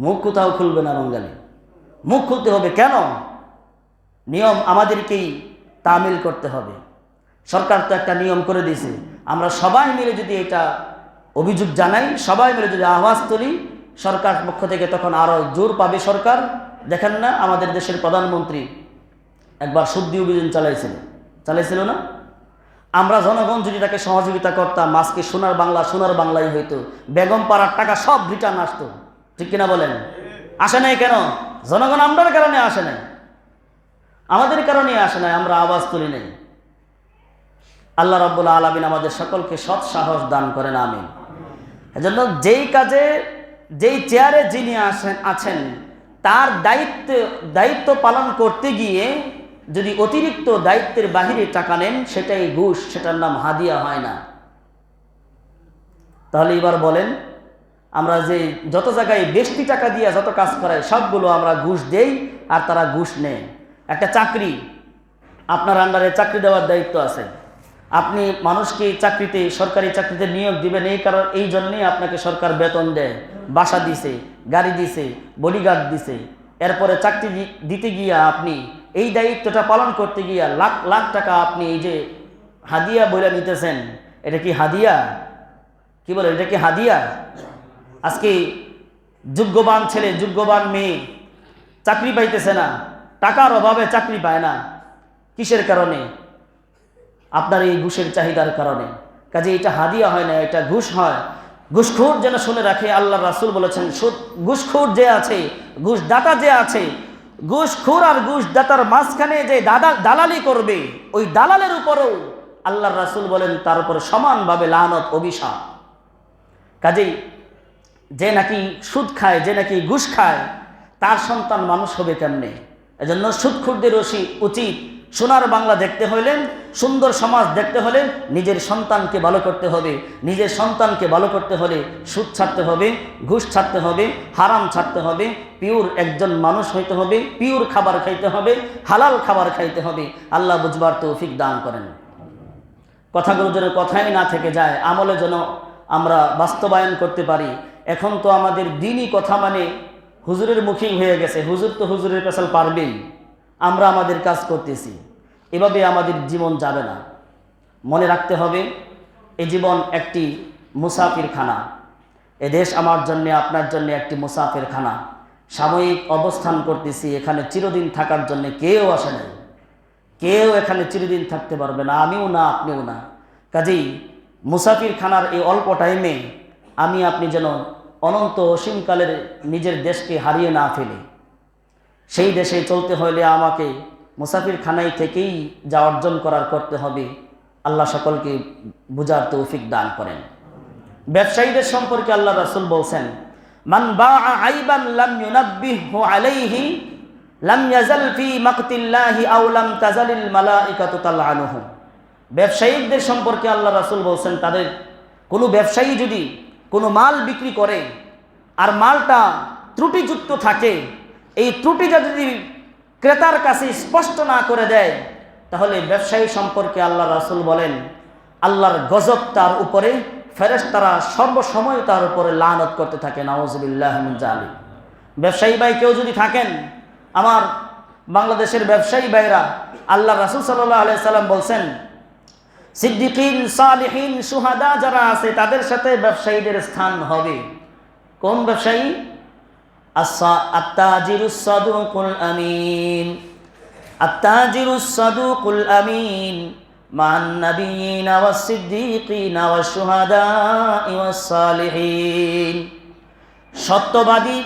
মুখ কোথাও খুলবে না বাঙালি, মুখ খুলতে হবে। কেন? নিয়ম আমাদেরকেই তামিল করতে হবে। সরকার তো একটা নিয়ম করে দিয়েছে, আমরা সবাই মিলে যদি এটা অভিযোগ জানাই, সবাই মিলে যদি আওয়াজ তুলি, সরকার পক্ষ থেকে তখন আরো জোর পাবে সরকার। দেখেন না আমাদের দেশের প্রধানমন্ত্রী একবার শুদ্ধি অভিযান চালাইছিল না? আমরা জনগণ যদি তাকে সহযোগিতা করতাম, আজকে সোনার বাংলাই হইতো, বেগম পাড়ার টাকা সব রিটার্ন আসতো। ঠিক কিনা বলেন? আসে নাই কেন? জনগণ আমরার কারণে আসে নাই, আমাদের কারণে আসে নাই, আমরা আওয়াজ তুলি নাই। আল্লাহ রাব্বুল আলামিন আমাদের সকলকে সৎ সাহস দান করেন, আমিন। এজন্য যেই কাজে, যেই চেয়ারে যিনি আছেন তার দায়িত্ব পালন করতে গিয়ে যদি অতিরিক্ত দায়িত্বের বাহিরে টাকা নেন, সেটাই ঘুষ, সেটার নাম হাদিয়া হয় না। তাহলে এবার বলেন, আমরা যে যত জায়গায় বেশি টাকা দিয়ে যত কাজ করাই সবগুলো আমরা ঘুষ দেই আর তারা ঘুষ নেয়। একটা চাকরি, আপনার আন্ডারে চাকরি দেওয়ার দায়িত্ব আছে, আপনি মানুষকে চাকরিতে, সরকারি চাকরিতে নিয়োগ দিবেন, এই জন্যেই আপনাকে সরকার বেতন দেয়, বাসা দিছে, গাড়ি দিছে, বডিগার্ড দিছে। এরপরে চাকরি দিতে গিয়া আপনি এই দায়িত্বটা পালন করতে গিয়া লাখ লাখ টাকা আপনি এই যে হাদিয়া বইলা নিতেছেন, এটা কি হাদিয়া? কি বলে, এটা কি হাদিয়া? আজকে যোগ্যবান ছেলে, যোগ্যবান মেয়ে চাকরি পাইতেছে না, টাকার অভাবে চাকরি পায় না। কিসের কারণে? আপনার এই ঘুষের চাহিদার কারণে। কাজে এটা হাদিয়া হয় না, এটা ঘুষ হয়। ঘুষখোর যেন শুনে রাখে, আল্লাহ রাসূল বলেছেন, ঘুষখোর যে আছে, ঘুষদাতা যে আছে, ঘুষখোর আর ঘুষদাতার মাঝখানে যে দালালি করবে, ওই দালালের উপরও আল্লাহ রাসূল বলেন তার উপরে সমানভাবে লানত, অভিশাপ। কাজেই যে নাকি সুদ খায়, যে নাকি ঘুষ খায়, তার সন্তান মানুষ হবে কেমনে? এজন্য সুদখোরদের উচিত সোনার বাংলা দেখতে হলে, সুন্দর সমাজ দেখতে হলে নিজের সন্তানকে ভালো করতে হবে। নিজের সন্তানকে ভালো করতে হলে সুদ ছাড়তে হবে, ঘুষ ছাড়তে হবে, হারাম ছাড়তে হবে, পিওর একজন মানুষ হইতে হবে, পিওর খাবার খাইতে হবে, হালাল খাবার খাইতে হবে। আল্লাহ বুঝবার তৌফিক দান করেন। কথাগুলো যেন কথাই না থেকে যায়, আমলে যেন আমরা বাস্তবায়ন করতে পারি। এখন তো আমাদের দিনই কথা মানে হুজুরের মুখী হয়ে গেছে, হুজুর তো হুজুরের পেছাল পারবেই, আমরা আমাদের কাজ করতেছি। এভাবে আমাদের জীবন যাবে না। মনে রাখতে হবে, এই জীবন একটি মুসাফিরখানা। এদেশ আমার জন্য, আপনার জন্য একটি মুসাফিরখানা। সাময়িক অবস্থান করতেছি, এখানে চিরদিন থাকার জন্য কেউ আসে নাই, কেউ এখানে চিরদিন থাকতে পারবে না, আমিও না, আপনিও না। কাজেই মুসাফিরখানার এই অল্প টাইমে আমি আপনি যেন অনন্ত অসীমকালের নিজের দেশকে হারিয়ে না ফেলে। সেই দেশে চলতে হলে আমাকে মুসাফিরখানায় থেকেই যা অর্জন করতে হবে। আল্লাহ সকলকে বুঝার তৌফিক দান করেন। ব্যবসায়ীদের সম্পর্কে আল্লাহ রাসূল বলছেন, মান বাআ আইবান লাম ইউনাব্বিহু আলাইহি লাম ইয়াজাল ফি মাকতিল্লাহি আও লাম তাজালিল মালাইকাতু তালআনুহু। ব্যবসায়ীদের সম্পর্কে আল্লাহ রাসূল বলছেন, তাদের কোনো ব্যবসায়ী যদি কোনো মাল বিক্রি করে আর মালটা ত্রুটিযুক্ত থাকে, এই ত্রুটিটা যদি ক্রেতার কাছে স্পষ্ট না করে দেয়, তাহলে ব্যবসায়ী সম্পর্কে আল্লাহ রাসূল বলেন, আল্লাহর গজব তার উপরে, ফেরেশতারা সর্বসময় তার উপরে লানত করতে থাকে। নাউযুবিল্লাহি মিন যালিক। ব্যবসায়ী ভাই কেউ যদি থাকেন, আমার বাংলাদেশের ব্যবসায়ী ভাইরা, আল্লাহ রাসূল সাল্লাল্লাহু আলাইহি সাল্লাম বলছেন, সিদ্দিকিন, সালিহিন, সুহাদা যারা আছে তাদের সাথে ব্যবসায়ীদের স্থান হবে। কোন ব্যবসায়ী? আত্তাজিরুস সাদুকুল আমিন, আত্তাজিরুস সাদুকুল আমিন মান নাবিয়িনা ওয়াস সিদ্দিকিনা ওয়াস শুহাদাই ওয়াস সালিহিন। সত্যবাদী,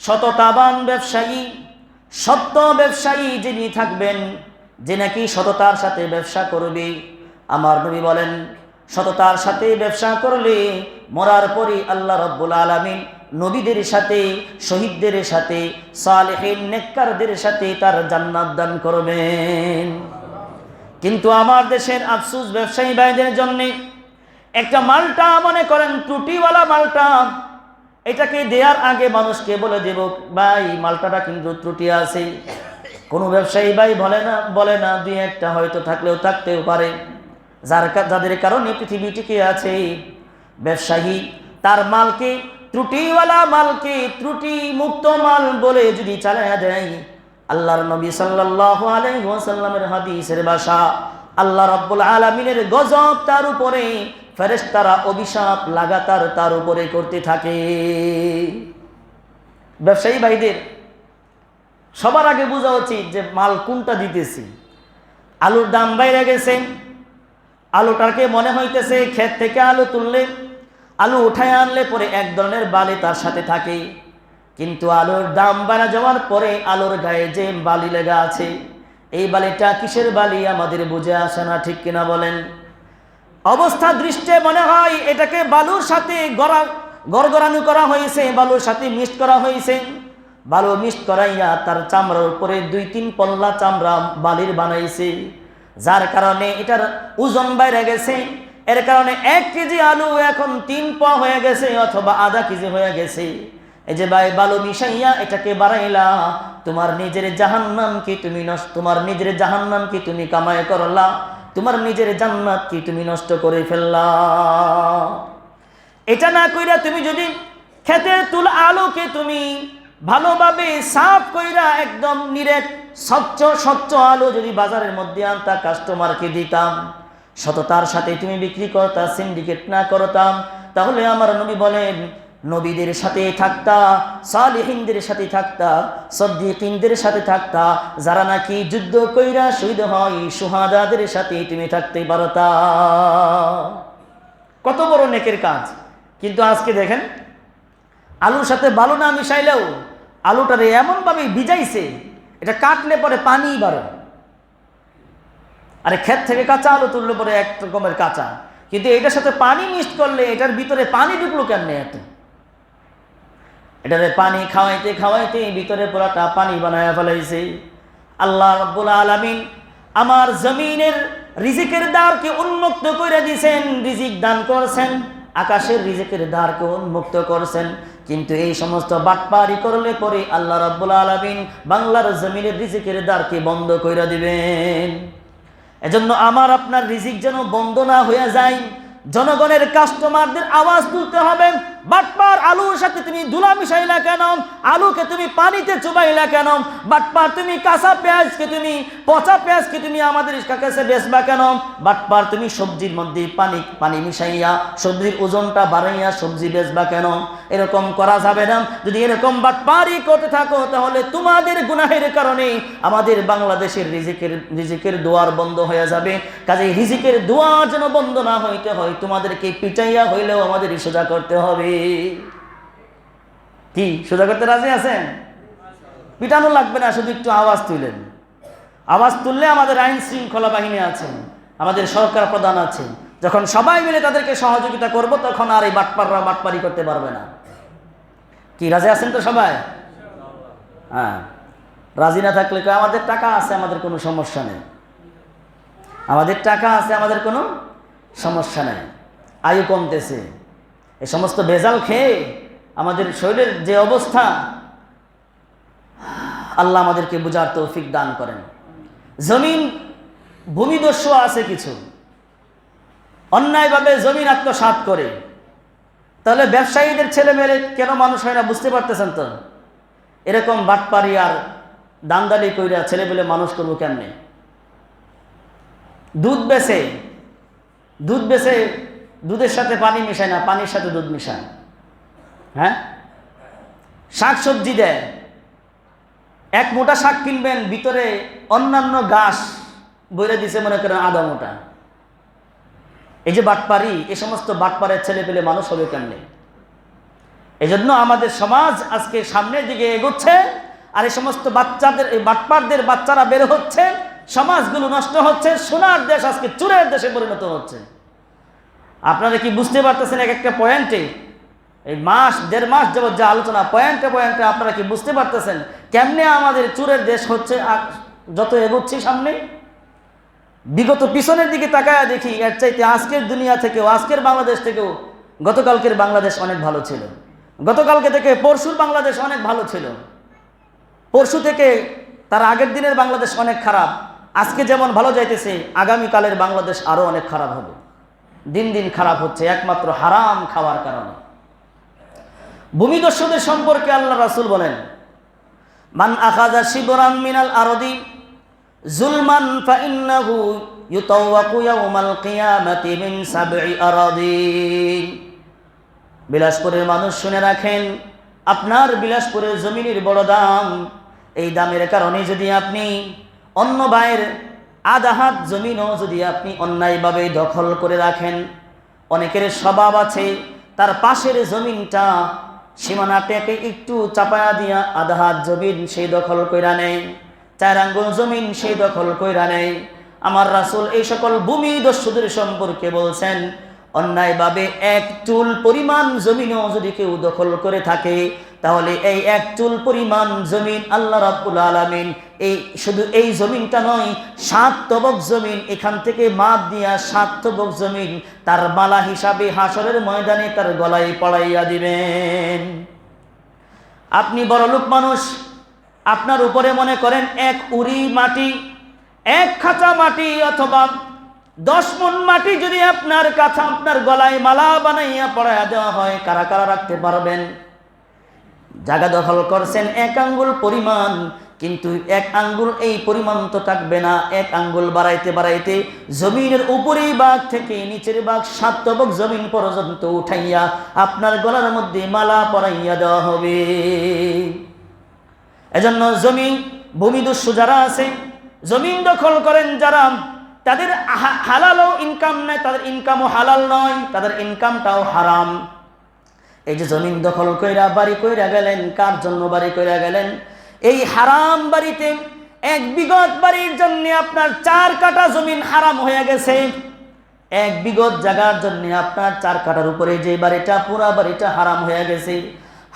সততাবান ব্যবসায়ী, সত্য ব্যবসায়ী যিনি থাকবেন, যে নাকি সততার সাথে ব্যবসা করবে। আমার নবী বলেন, সততার সাথে ব্যবসা করলে মরার পরে আল্লাহ রাব্বুল আলামিন নবীদের সাথে, শহীদদের সাথে, সালেহিন নেককারদের সাথে তার জান্নাত দান করবেন। কিন্তু আমার দেশের আফসোস ব্যবসায়ী ভাইদের জন্য, একটা মালটা মনে করেন ত্রুটিওয়ালা মালটা, এটাকে দেওয়ার আগে মানুষকে বলে দেব, ভাই মালটাটা কিন্তু ত্রুটি আছে। কোনো ব্যবসায়ী ভাই বলে না, দুই একটা হয়তো থাকতেও পারে, যাদের কারণে পৃথিবী টিকে আছে। ব্যবসায়ী তার মালকে, ত্রুটিওয়ালা মালকে ত্রুটি মুক্ত মাল বলে যদি চালায়া দেয়, আল্লাহর নবী সাল্লাল্লাহু আলাইহি ওয়াসাল্লামের হাদিসের ভাষা, আল্লাহ রাব্বুল আলামিনের গজব তার উপরে, ফেরেশতারা অভিশাপ লাগাতার তার উপরে করতে থাকে। ব্যবসায়ী ভাইদের সবার আগে বোঝা উচিত যে মাল কোনটা দিতেছি। আলুর দাম বাইরে গেছে, আলুটাকে মনে হইতেছে ক্ষেত থেকে আলু তুললে, আলু উঠায় আনলে পরে এক ধরনের বালি তার সাথে থাকে, কিন্তু আলুর দাম বাড়া যাওয়ার পরে আলুর গায়ে যে বালি লেগা আছে, এই বালিটা কিসের বালি আমাদের বুঝে আসে না, ঠিক কিনা বলেন? অবস্থা দৃষ্টে মনে হয় এটাকে বালুর সাথে গড়গড়ানো করা হয়েছে, বালুর সাথে মিক্সড করা হয়েছে। বালু মিক্সড করাইয়া তার চামড়ার উপরে 2-3 পল্লা চামড়া বালির বানাইছে, যার কারণে এটার ওজন বাইরে গেছে। এর কারণে 1 কেজি আলু এখন 3 পা হয়ে গেছে অথবা আধা কেজি হয়ে গেছে। এই যে ভাই বালু মিশাইয়া এটাকে বাড়াইলা, তোমার নিজের জাহান্নাম কি তুমি তোমার নিজের জাহান্নাম কি তুমি কামাই করলা, তোমার নিজের জান্নাত কি তুমি নষ্ট করে ফেললা। এটা না কইরা তুমি যদি খেতের তুল আলুকে তুমি ভালোভাবে সাফ কইরা একদম নিরেট স্বচ্ছ আলু যদি বাজারের মধ্যে আনতা, কাস্টমারকে দিতাম, সততার সাথে তুমি বিক্রি করতা, সিন্ডিকেট না করতাম, তাহলে আমার নবী বলেন নবীদের সাথে থাকতা, সালিহিনদের সাথে থাকতা, সিদ্দিকিনদের সাথে থাকতা, যারা নাকি যুদ্ধ কইরা শহীদ হয় সুহাদাদের সাথে তুমি থাকতে পারতা। কত বড় নেকের কাজ। কিন্তু আজকে দেখেন আলুর সাথে বালু না মিশাইলেও আলুটারে এমনভাবে ভিজাইছে, এটা কাটলে পরে পানি বাড়ে। আরে ক্ষেত থেকে কাঁচা আলু তুললে পরে এক রকমের কাঁচা, কিন্তু এটার সাথে পানি মিক্সড করলে এটার ভিতরে পানি ঢুকলো কেমনে এত? এটারে পানি খাওয়াইতে খাওয়াইতে ভিতরে পুরাটা পানি বানায় ফেলাইছে। আল্লাহ রাব্বুল আলামিন আমার জমিনের রিজিকের দ্বারকে উন্মুক্ত করে দিয়েছেন, রিজিক দান করছেন, আকাশের রিজিকের দ্বারকে উন্মুক্ত করছেন। কিন্তু এই সমস্ত বাটপারি করলে পরে আল্লাহ রাব্বুল আলামিন বাংলার জমিনের রিজিকের দ্বারকে বন্ধ করে দিবেন। এজন্য আমার আপনার রিজিক যেন বন্ধ না হয়ে যায়, জনগণের কাস্টমারদের আওয়াজ তুলতে হবে। বাটপার আলুর সাথে তুমি ধুলা মিশাইলা কেন? আলুকে তুমি পানিতে চুবাইলা কেন? বাটপার তুমি কাঁচা পেঁয়াজকে তুমি পচা পেঁয়াজকে তুমি আমাদের কাছে বেচবা কেন? বাটপার তুমি সবজির মধ্যে পানি মিশাইয়া সবজির ওজনটা বাড়াইয়া সবজি বেচবা কেন? এরকম করা যাবে না। যদি এরকম বাটপারি করতে থাকো তাহলে তোমাদের গুনাহের কারণে আমাদের বাংলাদেশের রিজিকের দুয়ার বন্ধ হয়ে যাবে। কাজে রিজিকের দুয়ার যেন বন্ধ না হইতে হয়, তোমাদেরকে পিটাইয়া হইলেও আমাদের সোজা করতে হবে। কি সোজা করতে রাজি আছেন? পিটানো লাগবে না, শুধু একটু আওয়াজ তুলেন। আওয়াজ তুললে আমাদের আইন শৃঙ্খলা বাহিনী আছে, আমাদের সরকার প্রধান আছে, যখন সবাই মিলে তাদেরকে সহযোগিতা করব তখন আর এই বাটপাররা বাটপারি করতে পারবে না। কি রাজি আছেন তো সবাই? হ্যাঁ, রাজি না থাকলে আমাদের টাকা আছে, আমাদের কোনো সমস্যা নেই, আমাদের টাকা আছে, আমাদের কোনো সমস্যা নেই, আয়ু কমতেছে। এই সমস্ত ভেজাল খেয়ে আমাদের শরীরের যে অবস্থা, আল্লাহ আমাদেরকে বুঝার তৌফিক দান করেন। জমিন ভূমিদস্যু আছে কিছু, অন্যায়ভাবে জমিন আত্মসাৎ করে, তাহলে ব্যবসায়ীদের ছেলে মেয়ে কেন মানুষ হয় না বুঝতে পারতেছেন তো? এরকম বাটপারি আর দান্দালি কইরা ছেলে পেলে মানুষ করবো কেমনে? দুধ বেচে দুধের সাথে পানি মিশায় না, পানির সাথে দুধ মিশায়। হ্যাঁ, শাক সবজি দেয়, এক মোটা শাক কিনবেন, ভিতরে অন্যান্য ঘাস বইরে দিছে মনে করেন আধা মোটা। এই যে বাটপারি, এই সমস্ত বাটপারের ছেলে পেলে মানুষ হবে কেমনে? এই জন্য আমাদের সমাজ আজকে সামনের দিকে এগোচ্ছে, আর এই সমস্ত বাচ্চাদের, এই বাটপারদের বাচ্চারা বের হচ্ছে, সমাজগুলো নষ্ট হচ্ছে, সোনার দেশ আজকে চুরের দেশে পরিণত হচ্ছে। আপনারা কি বুঝতে পারতেছেন? এক একটা পয়েন্টে এই দেড় মাস যাবত যে আলোচনা, পয়েন্টে পয়েন্টে আপনারা কি বুঝতে পারতেছেন কেমনে আমাদের চুরের দেশ হচ্ছে? যত এগোচ্ছি সামনে, বিগত পিছনের দিকে তাকায় দেখি এর চাইতে আজকের দুনিয়া থেকেও, আজকের বাংলাদেশ থেকেও গতকালকের বাংলাদেশ অনেক ভালো ছিল, গতকালকে থেকে পরশুর বাংলাদেশ অনেক ভালো ছিল, পরশু থেকে তার আগের দিনের বাংলাদেশ অনেক খারাপ। আজকে যেমন ভালো যাইতেছে, আগামীকালের বাংলাদেশ আরো অনেক খারাপ হবে। দিন দিন খারাপ হচ্ছে একমাত্র হারাম খাওয়ার কারণে। ভূমিদস্যুদের সম্পর্কে আল্লাহ রাসূল বলেন, মান আখাযা শিবরাম মিনাল আরদি যুলমান ফাইন্নাহু ইউতাওয়াকু ইয়াওমাল কিয়ামাতি মিন সাবঈ আরাদিন। বিলাসপুরের মানুষ শুনে রাখেন, আপনার বিলাসপুরের জমিনের বড় দাম। এই দামের কারণে যদি আপনি অন্য ভাইয়ের আধা হাত জমিনও যদি আপনি অন্যায়ভাবে দখল করে রাখেন, অনেকের স্বভাব আছে তার পাশের জমিনটা সীমানাটাকে একটু চাপায়া দিয়া আধা হাত জমিন সেই দখল কইরা নেয়, 4 আঙ্গুল জমিন সেই দখল কইরা নেয়। আমার রাসূল এই সকল ভূমিদস্যুদের সম্পর্কে বলছেন, অন্যায়ভাবে এক চুল পরিমাণ জমিনও যদি কেউ দখল করে থাকে, তাহলে এই এক চুল পরিমাণ জমিন আল্লাহ রাব্বুল আলামিন শুধু এই জমিনটা নয়, 7 তবক জমিন, এখান থেকে মাপ দিয়া 7 তবক জমিন তার মালা হিসাবে হাসরের ময়দানে তার গলায় পড়াইয়া দিবেন। আপনি বড়লোক মানুষ, আপনার উপরে মনে করেন এক উরি মাটি, এক খাঁচা মাটি অথবা 10 মণ মাটি যদি আপনার কাছে আপনার গলায় মালা বানাইয়া পড়াইয়া দেওয়া হয়, কারা কারা রাখতে পারবেন? জায়গা দখল করছেন 1 আঙ্গুল পরিমাণ, কিন্তু 1 আঙ্গুল এই পরিমাণ তো থাকবে না। 1 আঙ্গুল বাড়াইতে বাড়াইতে জমিনের উপরের ভাগ থেকে নিচের ভাগ 7 তবক জমিন পর্যন্ত উঠাইয়া আপনার গলার মধ্যে মালা পরাইয়া দেওয়া হবে। এজন্য ভূমিদস্যু যারা আছে, জমিন দখল করেন যারা, তাদের হালালও ইনকাম নাই, তাদের ইনকামও হালাল নয়, তাদের ইনকামটাও হারাম। এই যে জমিন দখল কইরা বাড়ি কইরা গেলেন, কার জন্য বাড়ি কইরা গেলেন? এই হারাম বাড়িতে 1 বিঘত বাড়ির জন্য আপনার 4 কাঠা জমিন হারাম হয়ে গেছে। 1 বিঘত জায়গার জন্য আপনার 4 কাঠার উপরে যে বাড়িটা, পুরা বাড়িটা হারাম হয়ে গেছে।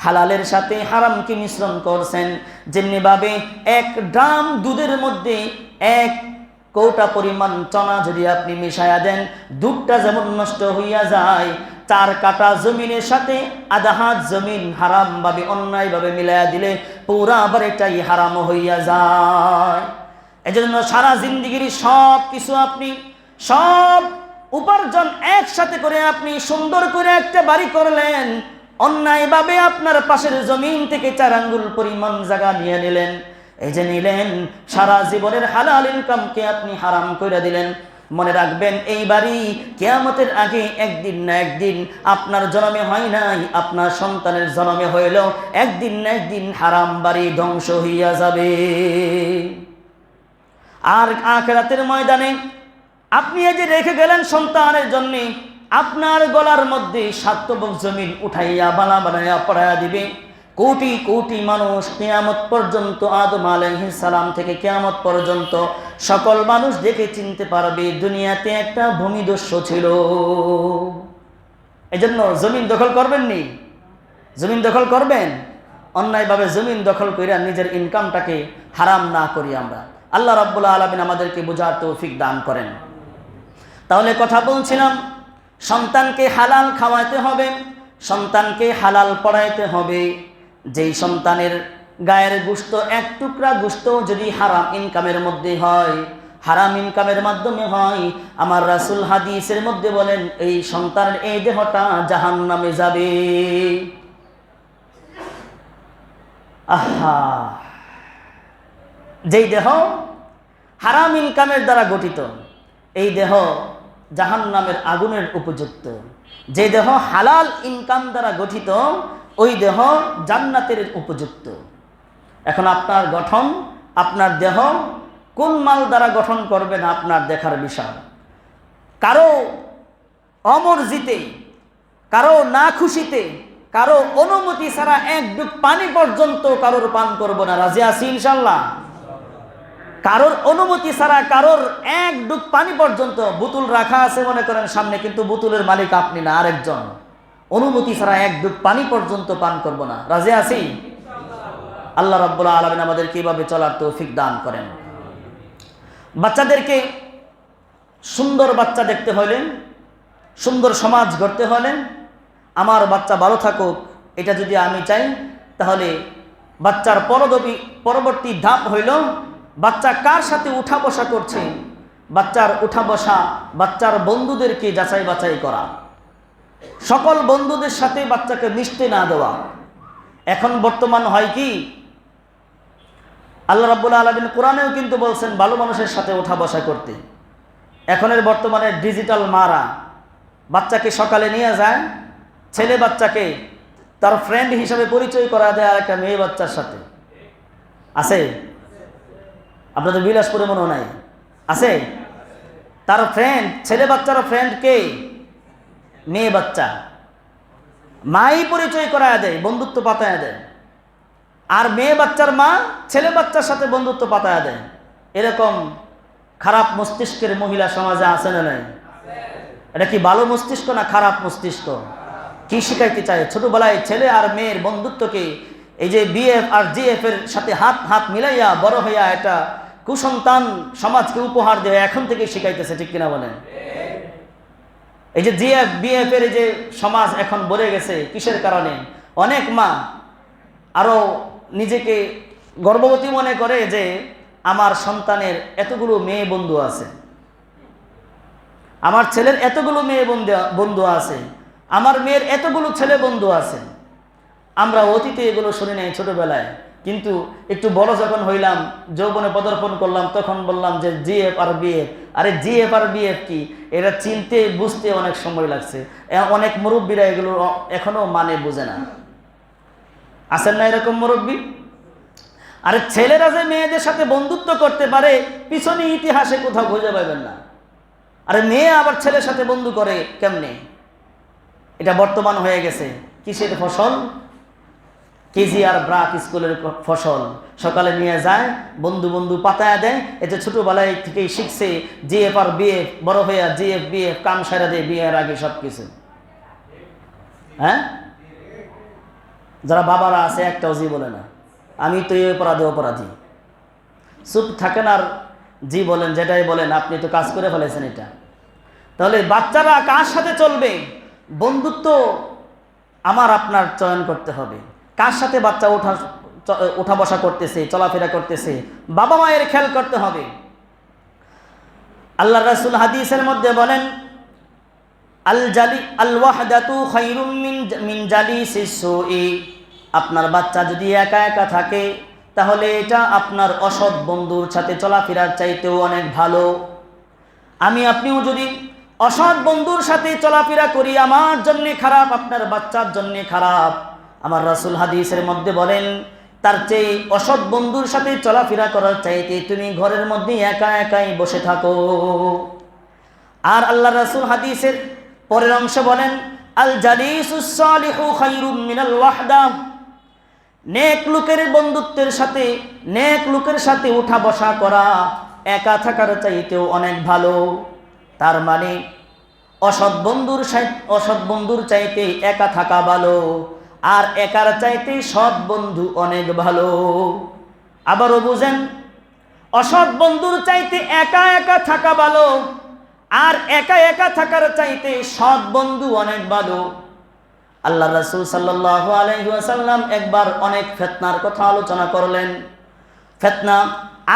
হালালের সাথে হারামকে মিশ্রণ করছেন। যেমনি ভাবে 1 ড্রাম দুধের মধ্যে 1 কৌটা পরিমাণ চনা যদি আপনি মিশাইয়া দেন, দুধটা যেমন নষ্ট হইয়া যায়, 4 কাঠা জমিনের সাথে আধা হাত জমিন হারাম ভাবে অন্যায় ভাবে মিলাইয়া দিলে পুরা বাড়িটাই হারাম হইয়া যায়। এজন্য সারা জিন্দেগির সব কিছু আপনি সব উপার্জন একসাথে করে আপনি সুন্দর করে একটা বাড়ি করলেন, অন্যায়ভাবে আপনার পাশের জমিন থেকে 4 আঙ্গুল পরিমাণ জায়গা নিয়ে নিলেন। এই যে নিলেন, সারা জীবনের হালাল ইনকামকে আপনি হারাম করে দিলেন। মনে রাখবেন, এই বাড়ি কিয়ামতের আগে একদিন না একদিন আপনার জন্মে হয় নাই, আপনার সন্তানের জন্মে হইল, একদিন না একদিন হারাম বাড়ি ধ্বংস হইয়া যাবে। আর আখিরাতের ময়দানে আপনি এই যে রেখে গেলেন সন্তানের জন্য, আপনার গলার মধ্যে 7 তবক জমিন উঠাইয়া বালা বানাইয়া পড়াইয়া দিবে। কোটি কোটি মানুষ কিয়ামত পর্যন্ত, আদম আলাইহিস সালাম থেকে কিয়ামত পর্যন্ত সকল মানুষ দেখে চিনতে পারবে দুনিয়াতে একটা ভূমিদস্যু ছিল। এজন্য জমিন দখল করবেন নি? জমিন দখল করবেন, অন্যায়ভাবে জমিন দখল কইরা নিজের ইনকামটাকে হারাম না করি আমরা। আল্লাহ রাব্বুল আলামিন আমাদেরকে বোঝার তৌফিক দান করেন। তাহলে কথা বলছিলাম, সন্তানকে হালাল খাওয়াইতে হবে, সন্তানকে হালাল পড়াইতে হবে। যেই সন্তানের গায়ের গোশত 1 টুকরা গোশত যদি হারাম ইনকামের মধ্যে হয়, হারাম ইনকামের মাধ্যমে হয়, আমার রাসূল হাদিসের মধ্যে বলেন এই সন্তানের এই দেহটা জাহান্নামে যাবে। আহা, যেই দেহ হারাম ইনকামের দ্বারা গঠিত, এই দেহ জাহান্নামের আগুনের উপযুক্ত। যে দেহ হালাল ইনকাম দ্বারা গঠিত, ওই দেহ জান্নাতের উপযুক্ত। এখন আপনার গঠন, আপনার দেহ কোন মাল দ্বারা গঠন করবেন আপনার দেখার বিষয়। কারো অমর্জিতে, কারো না খুশিতে, কারো অনুমতি ছাড়া 1 ডুব পানি পর্যন্ত কারোর পান করব না, রাজি আছি ইনশাল্লাহ। কারোর অনুমতি ছাড়া কারোর 1 ডুব পানি পর্যন্ত, বোতল রাখা আছে মনে করেন সামনে, কিন্তু বোতলের মালিক আপনি না, আরেকজন, অনুমতি ছাড়া 1 ডুব পানি পর্যন্ত পান করব না, রাজি আছি। আল্লাহ রাব্বুল আলামিন আমাদের কিভাবে চলার তৌফিক দান করেন। বাচ্চাদেরকে সুন্দর বাচ্চা দেখতে হলে, সুন্দর সমাজ গড়তে হলে, আমার বাচ্চা ভালো থাকুক এটা যদি আমি চাই, তাহলে বাচ্চার পরবর্তী ধাপ হইল বাচ্চা কার সাথে উঠা বসা করছে, বাচ্চার উঠা বসা, বাচ্চার বন্ধুদেরকে যাচাই বাছাই করা, সকল বন্ধুদের সাথে বাচ্চাকে মিশতে না দেওয়া। এখন বর্তমান হয় কি, আল্লাহ রাব্বুল আলামিন কোরআনেও কিন্তু বলছেন ভালো মানুষের সাথে উঠা বসা করতে। এখনের বর্তমানে ডিজিটাল মারা বাচ্চাকে সকালে নিয়ে যায়, ছেলে বাচ্চাকে তার ফ্রেন্ড হিসাবে পরিচয় করা দেয় আর একটা মেয়ে বাচ্চার সাথে। আছে? আপনাদের বিলাসপুরে মনে নাই? আছে? তার ফ্রেন্ড, ছেলে বাচ্চার ফ্রেন্ড কে? মেয়ে বাচ্চা। মাই পরিচয় করায় দেয়, বন্ধুত্ব পাতায় দেয়, আর মেয়ে বাচ্চার মা ছেলে বাচ্চার সাথে বন্ধুত্ব পাতায় দেয়। এরকম খারাপ মস্তিষ্কের মহিলা সমাজে আছে না নাই? এটা কি ভালো মস্তিষ্ক না খারাপ মস্তিষ্ক? কি শিখাইতে চায়? ছোটবেলায় ছেলে আর মেয়ের বন্ধুত্বকে এই যে বিএফ আর জিএফ এর সাথে হাত হাত মিলাইয়া বড় হইয়া এটা কুসন্তান সমাজকে উপহার দেয়, এখন থেকে শিখাইতেছে, ঠিক কিনা বলেন? এই যে জিএফ বিএফ এর যে সমাজ এখন ভরে গেছে, কিসের কারণে? অনেক মা আরো নিজেকে গর্ভবতী মনে করে যে আমার সন্তানের এতগুলো মেয়ে বন্ধু আছে, আমার ছেলের এতগুলো মেয়ে বন্ধু আছে, আমার মেয়ের এতগুলো ছেলে বন্ধু আছে। আমরা অতীতে এগুলো শুনি নাই ছোটবেলায়, কিন্তু একটু বড় যখন হইলাম, যৌবনে পদার্পণ করলাম, তখন বললাম যে জিএফ আর বিএফ। আরে জিএফ আর বিএফ কি, এটা চিনতে বুঝতে অনেক সময় লাগছে। অনেক মুরব্বীরা এগুলো এখনো মানে বোঝে না। আছেন না এরকম মুরব্বী? আরে ছেলেরা যে মেয়েদের সাথে বন্ধুত্ব করতে পারে, পিছনে ইতিহাসে কোথাও খুঁজে পাবেন না। আরে মেয়ে আবার ছেলের সাথে বন্ধু করে কেমনে? এটা বর্তমান হয়ে গেছে। কিসের ফসল? কেজি আর ব্রাক স্কুলের ফসল। সকালে নিয়ে যায়, বন্ধু বন্ধু পাতায়া দেয়। এতে ছোটবেলায় থেকেই শিখছে জিএফ আর বিএফ, বড় হইয়া জিএফ বিএফ কাম সারা দেয় বিয়ের আগে সবকিছু। হ্যাঁ, যারা বাবারা আছে একটাও জি বলে না, আমি তো এই অপরাধী। চুপ থাকেন আর জি বলেন, যেটাই বলেন, আপনি তো কাজ করে ফেলেছেন এটা। তাহলে বাচ্চারা কার সাথে চলবে? বন্ধুত্ব আমার আপনার চয়ন করতে হবে। কার সাথে বাচ্চা ওঠা বসা করতেছে, চলাফেরা করতেছে, বাবা মায়ের খেয়াল করতে হবে। আল্লাহ রাসূল হাদিসের মধ্যে বলেন, আল ওয়াহদাতু খায়রুম মিন জালিসিস সুই। আপনার বাচ্চা যদি একা একা থাকে, তাহলে এটা আপনার অসৎ বন্ধুর সাথে চলাফেরার চাইতেও অনেক ভালো। আমি আপনিও যদি অসৎ বন্ধুর সাথে চলাফেরা করি, আমার জন্য খারাপ, আপনার বাচ্চার জন্য খারাপ। আমার রাসূল হাদিসের মধ্যে বলেন, তার চেয়ে অসৎ বন্ধুর সাথে চলাফেরা করার চাইতে তুমি ঘরের মধ্যে একা একাই বসে থাকো। আর আল্লাহ রাসূল হাদিসের পরের অংশে বলেন, আল জালিসুস সালিহু খায়রুম মিনাল ওয়াহদা। নেক লোকের বন্ধুত্বের সাথে, নেক লোকের সাথে উঠা বসা করা একা থাকার চাইতেও অনেক ভালো। তার মানে অসৎ বন্ধুর চাইতে একা থাকা ভালো, আর একার চাইতে সৎ বন্ধু অনেক ভালো। আবারও বুঝেন, অসৎ বন্ধুর চাইতে একা একা থাকা ভালো, আর একা একা থাকার চাইতে সৎ বন্ধু অনেক ভালো। আল্লাহ রাসূল সাল্লাল্লাহু আলাইহি ওয়াসাল্লাম একবার অনেক ফিতনার কথা আলোচনা করলেন। ফিতনা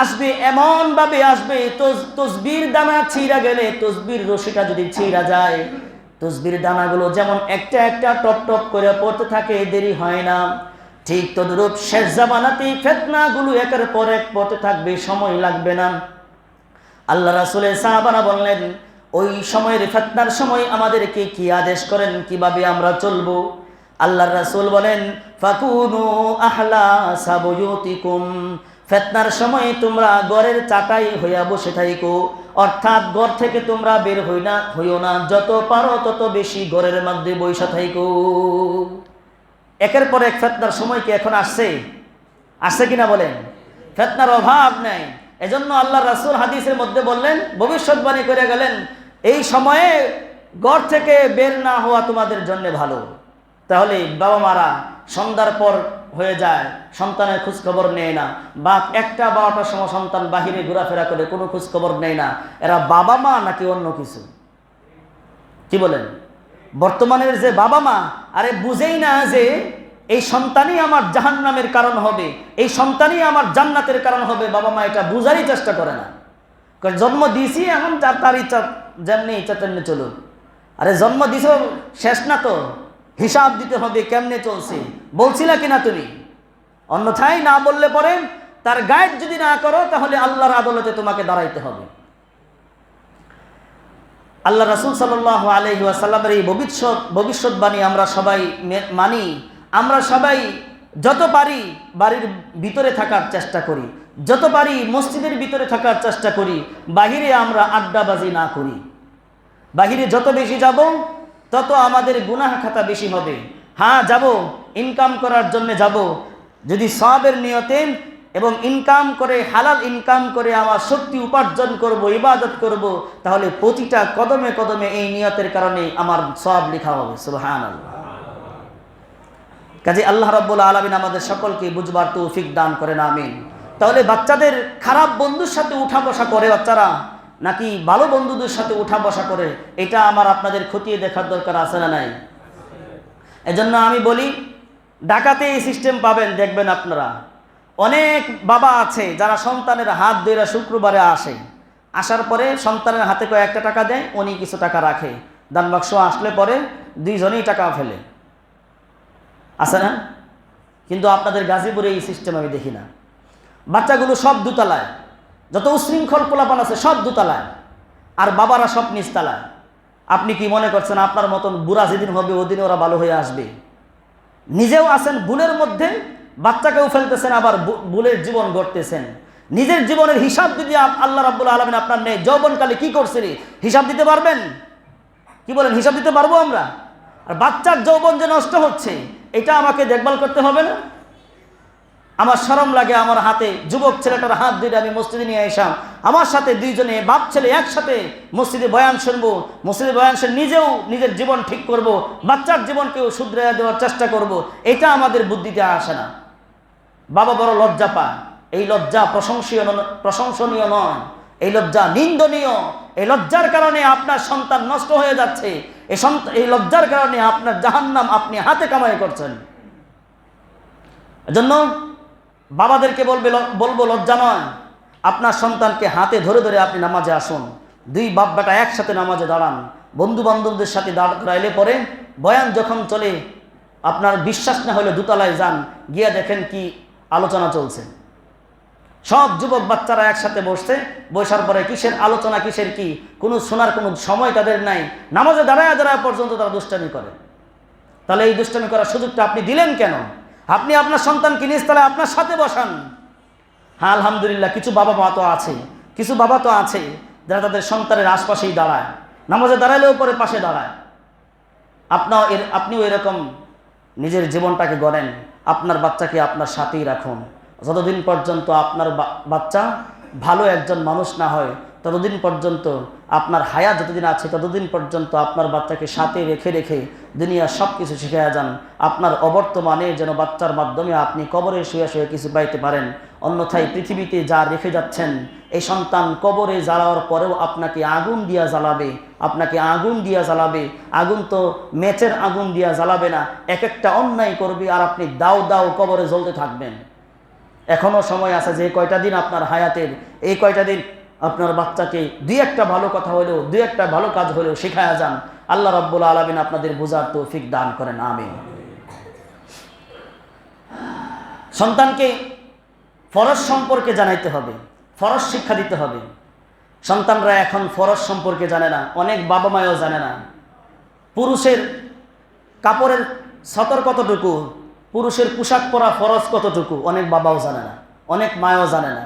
আসবে, এমন ভাবে আসবে, তসবির দানা ছিঁড়া গেলে, তসবির রশিটা যদি ছিঁড়া যায়, তসবির দানাগুলো যেমন একটা একটা টপ টপ করে পড়তে থাকে, দেরি হয় না, ঠিক তদ্রূপ শেষ জামানাতে ফিতনাগুলো একের পর এক পড়তে থাকবে, সময় লাগবে না। আল্লাহ রাসূলের সাহাবারা বললেন, ওই সময়ের ফিতনার সময় আমাদেরকে কি আদেশ করেন, কিভাবে আমরা চলবো? আল্লাহর রাসূল বলেন, ফাকুনু আহলা সাবুয়ুতিকুম। ফিতনার সময় তোমরা ঘরের চাটাই হইয়া বসে থাইকো, অর্থাৎ ঘর থেকে তোমরা বের হইও না, যত পারো তত বেশি ঘরের মধ্যে বসে থাইকো। একের পর এক ফিতনার সময় কি এখন আসছে কিনা বলেন? ফিতনার অভাব নেই। এজন্য আল্লাহ রাসূল হাদিসের মধ্যে বললেন, ভবিষ্যৎবাণী করে গেলেন, এই সময়ে ঘর থেকে বের না হওয়া তোমাদের জন্য ভালো। তাহলে বাবা মারা সন্ধ্যার পর হয়ে যায়, সন্তানের খোঁজ খবর নেয় না, বা 1টা 12টার সময় সন্তান বাহিরে ঘোরাফেরা করে, কোনো খোঁজ খবর নেয় না। এরা বাবা মা নাকি অন্য কিছু? কি বলেন? বর্তমানের যে বাবা মা, আরে বুঝেই না যে এই সন্তানই আমার জাহান্নামের কারণ হবে, এই সন্তানই আমার জান্নাতের কারণ হবে। বাবা মা এটা বুঝারই চেষ্টা করে না। জন্ম দিয়েছি, এখন তার ইচ্ছা, যেমনি ইচ্ছা তেমনি চলুক। আরে জন্ম দিছ, শেষ না তো, হিসাব দিতে হবে কেমনে চলছে, বলছিলা কিনা তুমি? অন্যথায় না বললে পরে তার গাইড যদি না করো, তাহলে আল্লাহর আদালতে তোমাকে দাঁড়াইতে হবে। আল্লাহ রাসূল সাল্লাল্লাহু আলাইহি ওয়াসাল্লামের এই ভবিষ্যৎবাণী আমরা সবাই মানি। আমরা সবাই যত পারি বাড়ির ভিতরে থাকার চেষ্টা করি, যত পারি মসজিদের ভিতরে থাকার চেষ্টা করি, বাহিরে আমরা আড্ডাবাজি না করি। বাহিরে যত বেশি যাব, তত আমাদের গুনাহ খাতা বেশি হবে। হ্যাঁ যাব, ইনকাম করার জন্য যাব, যদি সওয়াবের নিয়তে এবং ইনকাম করে, হালাল ইনকাম করে আমার শক্তি উপার্জন করব, ইবাদত করব, তাহলে প্রতিটা কদমে কদমে এই নিয়তের কারণে আমার সওয়াব লেখা হবে। সুবহানাল্লাহ। কাজে আল্লাহ রাব্বুল আলামিন আমাদের সকলকে বুঝবার তৌফিক দান করেন, আমিন। তাহলে বাচ্চাদের খারাপ বন্ধুর সাথে উঠা বসা করে বাচ্চারা, নাকি ভালো বন্ধুদের সাথে উঠা বসা করে, এটা আমার আপনাদের খতিয়ে দেখার দরকার আছে না নাই? এজন্য আমি বলি, ঢাকাতে এই সিস্টেম পাবেন, দেখবেন আপনারা অনেক বাবা আছে যারা সন্তানের হাত ধরে শুক্রবারে আসে, আসার পরে সন্তানের হাতে কয়েকটা টাকা দেয়, উনি কিছু টাকা রাখে, দান বাক্স আসলে পরে দুইজনেই টাকা ফেলে, আছে না? কিন্তু আপনাদের গাজীপুরে এই সিস্টেম আমি দেখি না। বাচ্চাগুলো সব দোতলায়, যত উশৃঙ্খল পোলাপান আছে সব দোতলায়, আর বাবারা সব নিচতলায়। আপনি কি মনে করছেন আপনার মতন বুড়া যেদিন হবে ওদিনে ওরা ভালো হয়ে আসবে? নিজেও আছেন ভুলের মধ্যে, বাচ্চাকেও ফেলতেছেন, আবার ভুলের জীবন গড়তেছেন। নিজের জীবনের হিসাব যদি আল্লাহ রাব্বুল আলামিন আপনার নেই, যৌবনকালে কি করছিলি হিসাব দিতে পারবেন? কি বলেন, হিসাব দিতে পারবো আমরা? আর বাচ্চার যৌবন যে নষ্ট হচ্ছে, এটা আমাকে দেখভাল করতে হবে না? আমার শরম লাগে, আমার হাতে যুবক ছেলেটার হাত ধরে আমি মসজিদে নিয়ে এসাম, আমার সাথে দুইজনে বাপ ছেলে একসাথে মসজিদে বয়ান শুনবো, মসজিদে বয়ান শুনে নিজেও নিজের জীবন ঠিক করব, বাচ্চার জীবনকেও শুধরে দেওয়ার চেষ্টা করব, এটা আমাদের বুদ্ধিতে আসে না। বাবা বড় লজ্জা পায়। এই লজ্জা প্রশংসনীয় নয়, এই লজ্জা নিন্দনীয়। এই লজ্জার কারণে আপনার সন্তান নষ্ট হয়ে যাচ্ছে, এই লজ্জার কারণে আপনার জাহান্নাম আপনি হাতে কামাই করছেন। এজন্য বাবাদেরকে বলবো লজ্জা নয়, আপনার সন্তানকে হাতে ধরে ধরে আপনি নামাজে আসুন, দুই বাপ বেটা একসাথে নামাজে দাঁড়ান, বন্ধু বান্ধবদের সাথে দাঁড়াইলে পরে বয়ান যখন চলে, আপনার বিশ্বাস না হলে দোতলায় যান, গিয়া দেখেন কি আলোচনা চলছে। সব যুবক বাচ্চারা একসাথে বসছে, বসার পরে কিসের আলোচনা, কিসের কি, কোনো শোনার কোনো সময় তাদের নাই। নামাজে দাঁড়ায় দাঁড়ায় পর্যন্ত তারা দুষ্টামি করে। তাহলে এই দুষ্টামি করার সুযোগটা আপনি দিলেন কেন? আপনি আপনার সন্তানকে নিজ তাহলে আপনার সাথে বসান। হ্যাঁ, আলহামদুলিল্লাহ, কিছু বাবা মা তো আছে, কিছু বাবা তো আছে যারা তাদের সন্তানের আশপাশেই দাঁড়ায়, নামাজে দাঁড়ালেও পরে পাশে দাঁড়ায়। আপনিও এরকম নিজের জীবনটাকে গড়েন, আপনার বাচ্চাকে আপনার সাথেই রাখুন। যতদিন পর্যন্ত আপনার বাচ্চা ভালো একজন মানুষ না হয়, ততদিন পর্যন্ত আপনার হায়াত যতদিন আছে, ততদিন পর্যন্ত আপনার বাচ্চাকে সাথে রেখে রেখে দুনিয়ার সব কিছু শিখিয়ে যান। আপনার অবর্তমানে যেন বাচ্চার মাধ্যমে আপনি কবরে শুয়ে শুয়ে কিছু পাইতে পারেন। অন্যথায় পৃথিবীতে যা রেখে যাচ্ছেন, এই সন্তান কবরে জ্বালাওয়ার পরেও আপনাকে আগুন দিয়া জ্বালাবে, আপনাকে আগুন দিয়া জ্বালাবে। আগুন তো মেচের আগুন দিয়া জ্বালাবে না, এক একটা অন্যায় করবে আর আপনি দাও দাও কবরে জ্বলতে থাকবেন। এখনো সময় আছে, যে কয়টা দিন আপনার হায়াতের, এই কয়টা দিন আপনার বাচ্চাকে দুই একটা ভালো কথা হলেও, দুই একটা ভালো কাজ হলেও শেখায়া যান। আল্লাহ রাব্বুল আলামিন আপনাদের বুঝার তৌফিক দান করেন, আমিন। সন্তানকে ফরজ সম্পর্কে জানাইতে হবে, ফরজ শিক্ষা দিতে হবে। সন্তানরা এখন ফরজ সম্পর্কে জানে না, অনেক বাবা মায়ও জানে না। পুরুষের কাপড়ের সতর কতটুকু, পুরুষের পোশাক পরা ফরজ কতটুকু, অনেক বাবাও জানে না, অনেক মায়ও জানে না।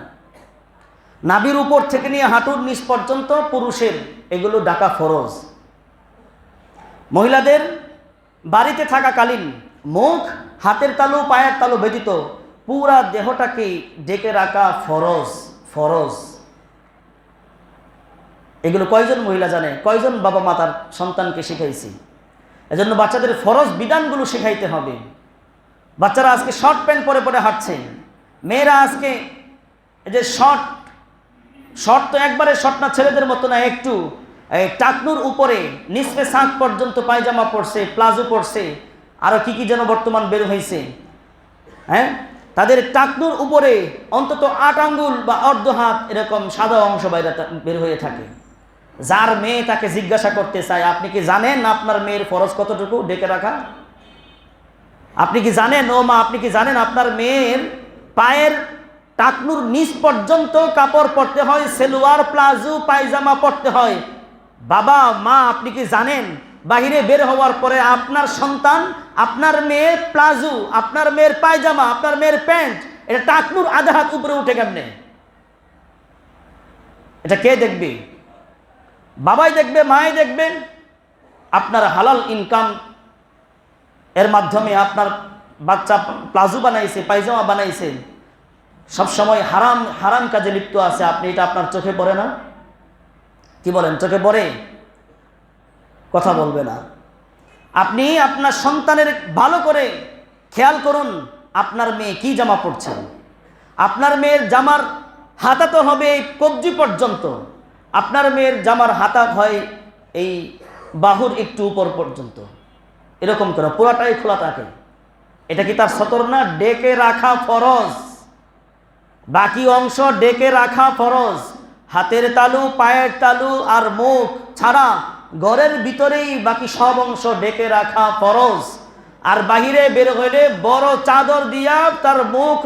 নাভির উপর থেকে নিয়ে হাঁটুর নিচ পর্যন্ত পুরুষের এগুলো ঢাকা ফরজ। মহিলাদের বাড়িতে থাকাকালীন মুখ, হাতের তালু, পায়ের তালু ব্যতীত পুরা দেহটাকে ঢেকে রাখা ফরজ। ফরজ এগুলো কয়জন মহিলা জানে, কয়জন বাবা মা তার সন্তানকে শিখাইছি? এজন্য বাচ্চাদের ফরজ বিধানগুলো শেখাইতে হবে। বাচ্চারা আজকে শর্ট প্যান্ট পরে পরে হাঁটছে, মেয়েরা আজকে এই যে শর্ট তো একবারে শর্ট না, ছেলেদের মতো না, একটু টাকনুর উপরে নিচে শাঁখ পর্যন্ত পায়জামা পরছে, প্লাজো পরছে, আরো কি কি যেন বর্তমান বের হয়েছে। হ্যাঁ, তাদের টাকনুর উপরে অন্তত 8 আঙ্গুল বা অর্ধ হাত এরকম সাদা অংশ বাইরে বের হয়ে থাকে। যার মেয়ে তাকে জিজ্ঞাসা করতে চায়, আপনি কি জানেন আপনার মেয়ের ফরজ কতটুকু ঢেকে রাখা? আপনি কি জানেন, ও মা, আপনি কি জানেন আপনার মেয়ের পায়ের টাকনুর নিচ পর্যন্ত কাপড় পরতে হয়, সেলোয়ার প্লাজো পায়জামা পরতে হয়? বাবা মা, আপনি কি জানেন বাহিরে বের হওয়ার পরে আপনার সন্তান, আপনার মেয়ের প্লাজো, আপনার মেয়ের পায়জামা, আপনার মেয়ের প্যান্ট, এটা টাকনুর আধা হাত উপরে উঠে কেমনে? এটা কে দেখবে? বাবাই দেখবে, মাই দেখবেন। আপনার হালাল ইনকাম এর মাধ্যমে আপনার বাচ্চা প্লাজো বানাইছে, পায়জামা বানাইছে, সবসময় হারাম হারাম কাজে লিপ্ত আছে, আপনি এটা আপনার চোখে পড়ে না? কি বলেন, চোখে পড়ে? কথা বলবে না। আপনি আপনার সন্তানের ভালো করে খেয়াল করুন, আপনার মেয়ে কি জামা পরছেন। আপনার মেয়ের জামার হাতা তো হবে এই কবজি পর্যন্ত, আপনার মেয়ের জামার হাতা হয় এই বাহুর একটু উপর পর্যন্ত, এরকম করে পুরাটাই খোলা থাকে। এটা কি তার সতর না? ডেকে রাখা ফরজ, বাকি অংশ ডেকে রাখা ফরজ। হাতের তালু, পায়ের তালু আর মুখ ছাড়া ঘরের ভিতরেই বাকি সব অংশ ডেকে রাখা ফরজ। আর বাহিরে বের হইলে বড় চাদর দিয়া তার মুখ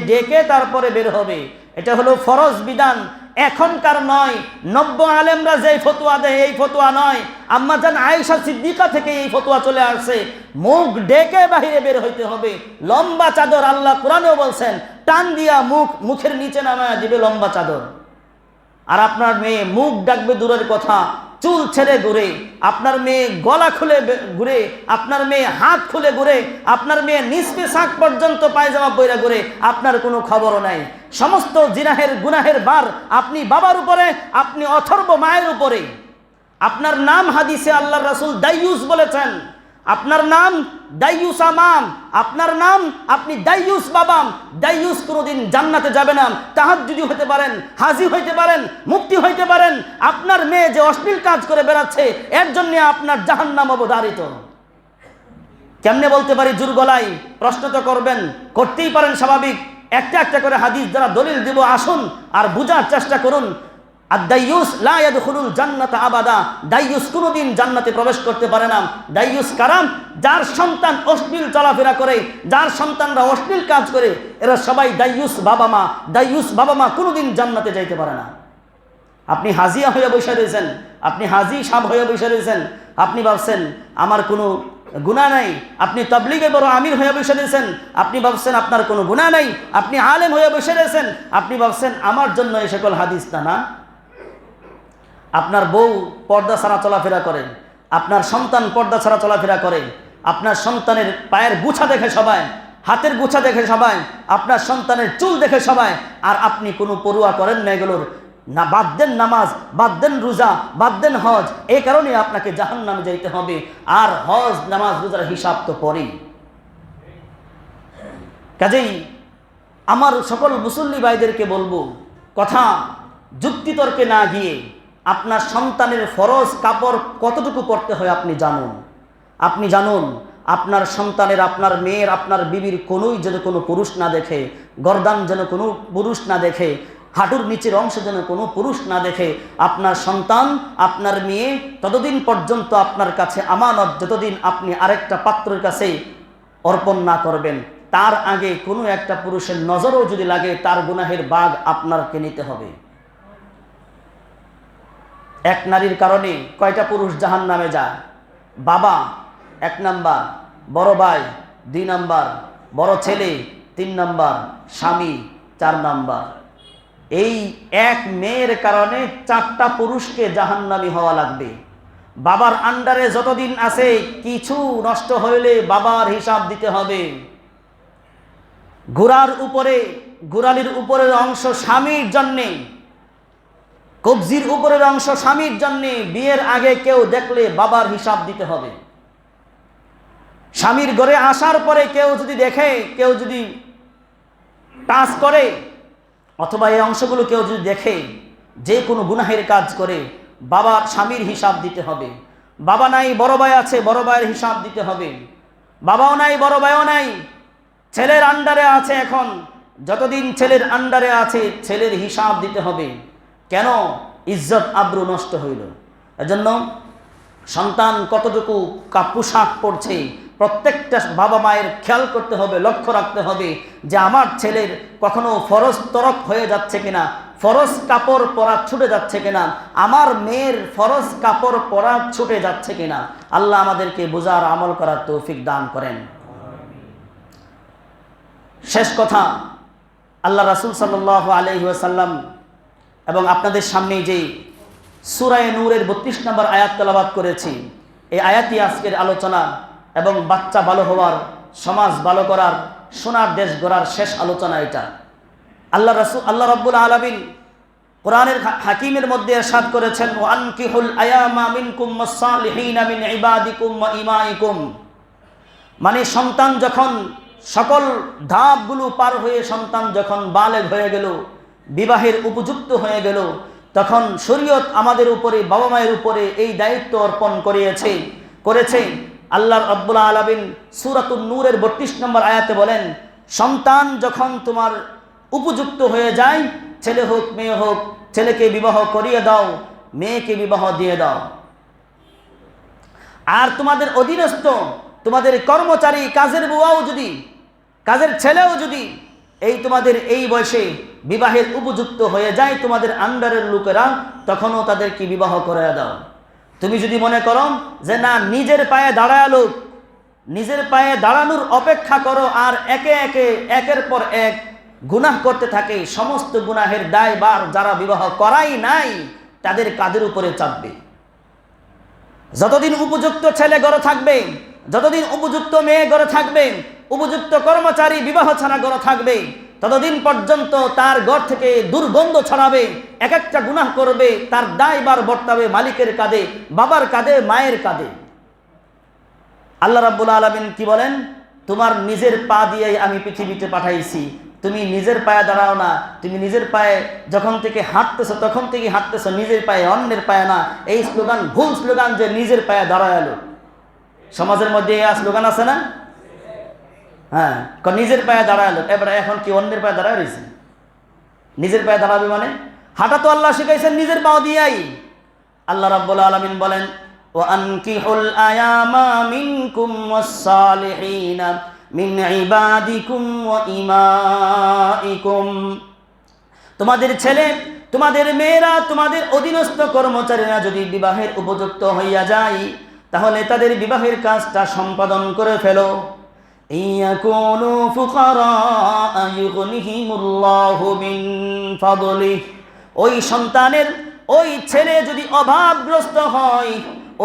ডেকে তারপরে বের হবে, এটা হলো ফরজ বিধান। এখনকার নয়, নব্য আলেমরা যে ফতোয়া দেয় এই ফতোয়া নয়, আম্মা জান আয়েশা সিদ্দিকা থেকে এই ফতোয়া চলে আসছে, মুখ ডেকে বাহিরে বের হইতে হবে। লম্বা চাদর আল্লাহ কোরআনেও বলছেন, টান দিয়া মুখের নিচে নামায়া দিবে লম্বা চাদর। আর আপনার মেয়ে মুখ ডাকবে দূরের কথা, চুল ছেড়ে ঘুরে, আপনার মেয়ে গলা খুলে ঘুরে, আপনার মেয়ে হাত খুলে ঘুরে, আপনার মেয়ে নিচে শাক পর্যন্ত পায়জামা পয়রা ঘুরে, আপনার কোনো খবরও নাই। সমস্ত জিনাহের গুনাহের বার আপনি বাবার উপরে, আপনি অথর্ব মায়ের উপরে। আপনার নাম হাদিসে আল্লাহর রাসূল দাইয়ুস বলেছেন, আপনার নাম দাইয়ুস আমাম, আপনার নাম আপনি দাইয়ুস বাবাম। দাইয়ুস কোনোদিন জান্নাতে যাবে না। তাহাজ্জুদি হতে পারেন, হাজি হইতে পারেন, মুফতি হইতে পারেন, আপনার মেয়ে যে অশ্লীল কাজ করে বেড়াচ্ছে এর জন্য আপনার জাহান্নাম অবধারিত। কেমনে বলতে পারি জোর গলায়? প্রশ্ন তো করবেন, করতেই পারেন, স্বাভাবিক। একটা একটা করে হাদিস দ্বারা দলিল দিব, আসুন আর বুঝার চেষ্টা করুন। আদ-দাইয়ুস লা ইয়াদখুলুল জান্নাতা আবাদা, দাইয়ুস কোনোদিন জান্নাতে প্রবেশ করতে পারে না। দাইয়ুস কারাম, যার সন্তান অশ্লীল চলাফেরা করে, যার সন্তানরা অশ্লীল কাজ করে, এরা সবাই দাইয়ুস বাবা মা। দাইয়ুস বাবা মা কোনোদিন জান্নাতে যাইতে পারে না। আপনি হাজিয়া হয়ে বসে রয়েছেন, আপনি হাজি সাহেব হয়ে বসে রয়েছেন, আপনি ভাবছেন আমার কোনো গুনাহ নাই। আপনি তাবলীগে বড় আমির হয়ে বসে রয়েছেন, আপনি ভাবছেন আপনার কোনো গুনাহ নাই। আপনি আলেম হয়ে বসে রয়েছেন, আপনি ভাবছেন আমার জন্য এই সকল হাদিস না। আপনার বউ পর্দা ছাড়া চলাফেরা করে, আপনার সন্তান পর্দা ছাড়া চলাফেরা করে, আপনার সন্তানের পায়ের গুছা দেখে সবাই, হাতের গুছা দেখে সবাই, আপনার সন্তানের চুল দেখে সবাই, আর আপনি কোনো পরোয়া করেন না এগুলোর। না, বাদ দেন নামাজ, বাদ দেন রোজা, বাদ দেন হজ। এই কারণে আপনাকে জাহান্নামে যাইতে হবে। আর হজ নামাজ রোজার হিসাব তো পরেই। কাজেই আমার সকল মুসল্লি ভাইদেরকে বলবো, কথা যুক্তিতর্কে না গিয়ে আপনার সন্তানের ফরজ কাপড় কতটুকু পরতে হয় আপনি জানুন। আপনি জানুন আপনার সন্তানের, আপনার মেয়ের, আপনার বিবির কোনোই যেন কোনো পুরুষ না দেখে, গর্দান যেন কোনো পুরুষ না দেখে, হাঁটুর নিচের অংশ যেন কোনো পুরুষ না দেখে। আপনার সন্তান, আপনার মেয়ে ততদিন পর্যন্ত আপনার কাছে আমানত, যতদিন আপনি আরেকটা পাত্রের কাছে অর্পণ না করবেন। তার আগে কোনো একটা পুরুষের নজরও যদি লাগে, তার গুনাহের ভাগ আপনাকে নিতে হবে। এক নারীর কারণে কয়টা পুরুষ জাহান্নামে যায়? বাবা 1 নাম্বার, বড় ভাই 2 নাম্বার, বড় ছেলে 3 নাম্বার, স্বামী 4 নাম্বার। এই এক মেয়ের কারণে 4টা পুরুষকে জাহান্নামী হওয়া লাগবে। বাবার আন্ডারে যতদিন আছে, কিছু নষ্ট হইলে বাবার হিসাব দিতে হবে। গোড়ালির উপরের অংশ স্বামীর জন্যে, কবজির উপরের অংশ স্বামীর জন্যে। বিয়ের আগে কেউ দেখলে বাবার হিসাব দিতে হবে। স্বামীর ঘরে আসার পরে কেউ যদি দেখে, কেউ যদি টাচ করে, অথবা এই অংশগুলো কেউ যদি দেখে, যে কোনো গুনাহের কাজ করে, বাবার স্বামীর হিসাব দিতে হবে। বাবা নাই, বড় ভাই আছে, বড় ভাইয়ের হিসাব দিতে হবে। বাবাও নাই, বড় ভাইও নাই, ছেলের আন্ডারে আছে। এখন যতদিন ছেলের আন্ডারে আছে, ছেলের হিসাব দিতে হবে। কেন? ইজ্জত আব্রু নষ্ট হইল। এজন্য সন্তান কতটুকু পোশাক পরছে, প্রত্যেকটা বাবা মায়ের খেয়াল করতে হবে, লক্ষ্য রাখতে হবে যে আমার ছেলের কখনো ফরজ তরক হয়ে যাচ্ছে কিনা, ফরজ কাপড় পরা ছুটে যাচ্ছে কিনা, আমার মেয়ের ফরজ কাপড় পরা ছুটে যাচ্ছে কিনা। আল্লাহ আমাদেরকে বোঝার, আমল করার তৌফিক দান করেন। শেষ কথা, আল্লাহ রাসূল সাল্লাল্লাহু আলাইহি ওয়াসাল্লাম এবং আপনাদের সামনে যে সূরা নূরের 32 নম্বর আয়াত তেলাওয়াত করেছি, এই আয়াতই আজকের আলোচনা এবং বাচ্চা ভালো হওয়ার, সমাজ ভালো করার, সোনার দেশ গড়ার শেষ আলোচনা এটা। আল্লাহ রাব্বুল আলামিন কোরআনের হাকিমের মধ্যে ইরশাদ করেছেন, ওয়ানকিহুল আয়ামা মিনকুম ওয়াস-সালিহিনা মিন ইবাদিকুম ওয়া ইমাইকুম। মানে সন্তান যখন সকল ধাপগুলো পার হয়ে সন্তান যখন বালেগ হয়ে গেল, বিবাহের উপযুক্ত হয়ে গেল, তখন শরীয়ত আমাদের উপরে, বাবা মায়ের উপরে এই দায়িত্ব অর্পণ করেছে। আল্লাহ রাব্বুল আলামিন সূরাতুন নূরের ৩২ নম্বর আয়াতে বলেন, সন্তান যখন তোমার উপযুক্ত হয়ে যায়, ছেলে হোক মেয়ে হোক, ছেলেকে বিবাহ করিয়ে দাও, মেয়েকে বিবাহ দিয়ে দাও। আর তোমাদের অধীনস্থ, তোমাদের কর্মচারী, কাজের বুয়াও যদি, কাজের ছেলেও যদি তোমাদের এই বয়সে বিবাহের উপযুক্ত হয়ে যায়, তোমাদের আন্ডারের লোকেরা, তখনও তাদেরকে বিবাহ করে দাও। তুমি যদি মনে করো যে না, নিজের পায়ে দাঁড়ালো, নিজের পায়ে দাঁড়ানোর অপেক্ষা করো, আর একের পর এক গুনাহ করতে থাকে, সমস্ত গুনাহের দায়ভার যারা বিবাহ করাই নাই তাদের কাঁধের উপরে চাপবে। যতদিন উপযুক্ত ছেলে ঘরে থাকবে, যতদিন উপযুক্ত মেয়ে ঘরে থাকবে, উপযুক্ত কর্মচারী বিবাহ ছাড়া ঘরে থাকবে, ততদিন পর্যন্ত তার ঘর থেকে দুর্গন্ধ ছড়াবে, এক একটা গুনাহ করবে, তার দায়ভার বর্তাবে মালিকের কাঁধে, বাবার কাঁধে, মায়ের কাঁধে। আল্লাহ রাব্বুল আলামিন কি বলেন? তোমার নিজের পা দিয়েই আমি পৃথিবীতে পাঠাইছি, তুমি নিজের পায়ে দাঁড়াও না, তুমি নিজের পায়ে যখন থেকে হাঁটতেছো তখন থেকে হাঁটতেছো, নিজের পায়ে, অন্যের পায়ে না। এই স্লোগান ভুল স্লোগান, যে নিজের পায়ে দাঁড়ালো। সমাজের মধ্যে এই স্লোগান আছে না? হ্যাঁ, নিজের পায়ে দাঁড়ালো। এবার এখন কি অন্যের পায়ে দাঁড়ায় রয়েছে? নিজের পায়ে দাঁড়াবে মানে হাঁটা তো আল্লাহ শিখাইছেন নিজের পাও দিয়াই। আল্লাহ রাব্বুল আলামিন বলেন, ওয়ানকিহুল আয়ামা মিনকুম ওয়াস-সালিহিনা মিন ইবাদিকুম ওয়া ইমাইকুম। তোমাদের ছেলে, তোমাদের মেয়েরা, তোমাদের অধীনস্থ কর্মচারীরা যদি বিবাহের উপযুক্ত হইয়া যায়, তাহলে তাদের বিবাহের কাজটা সম্পাদন করে ফেলো। ইয়াকুনু ফুকারা ইউগনিহিমুল্লাহু মিন ফাদলিহি। ওই সন্তানের, ওই ছেলে যদি অভাবগ্রস্ত হয়,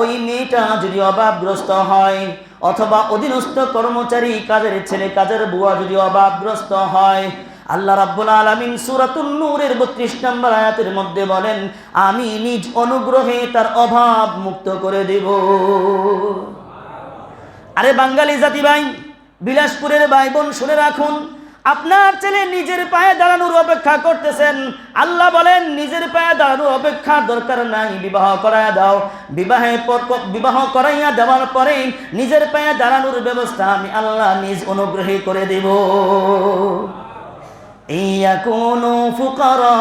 ওই মেয়েটা যদি অভাবগ্রস্ত হয়, অথবা অধীনস্থ কর্মচারী, কাজের ছেলে, কাজের বুয়া যদি অভাবগ্রস্ত হয়, আল্লাহ রাব্বুল আলামিন সূরাতুন নূরের ৩২ নম্বর আয়াতের মধ্যে বলেন, আমি নিজ অনুগ্রহে তার অভাব মুক্ত করে দেব। আরে বাঙালি জাতি ভাই, বিলাসপুরের ভাই বোন, শুনে রাখুন, আপনার ছেলে নিজের পায়ে দাঁড়ানোর অপেক্ষা করতেছেন। আল্লাহ বলেন, নিজের পায়ে দাঁড়ানোর অপেক্ষার দরকার নাই, বিবাহ করাইয়া দাও। বিবাহ করাইয়া দেওয়ার পরে নিজের পায়ে দাঁড়ানোর ব্যবস্থা আমি আল্লাহ নিজ অনুগ্রহে করে দেব। ইয়াকুনু ফুকারা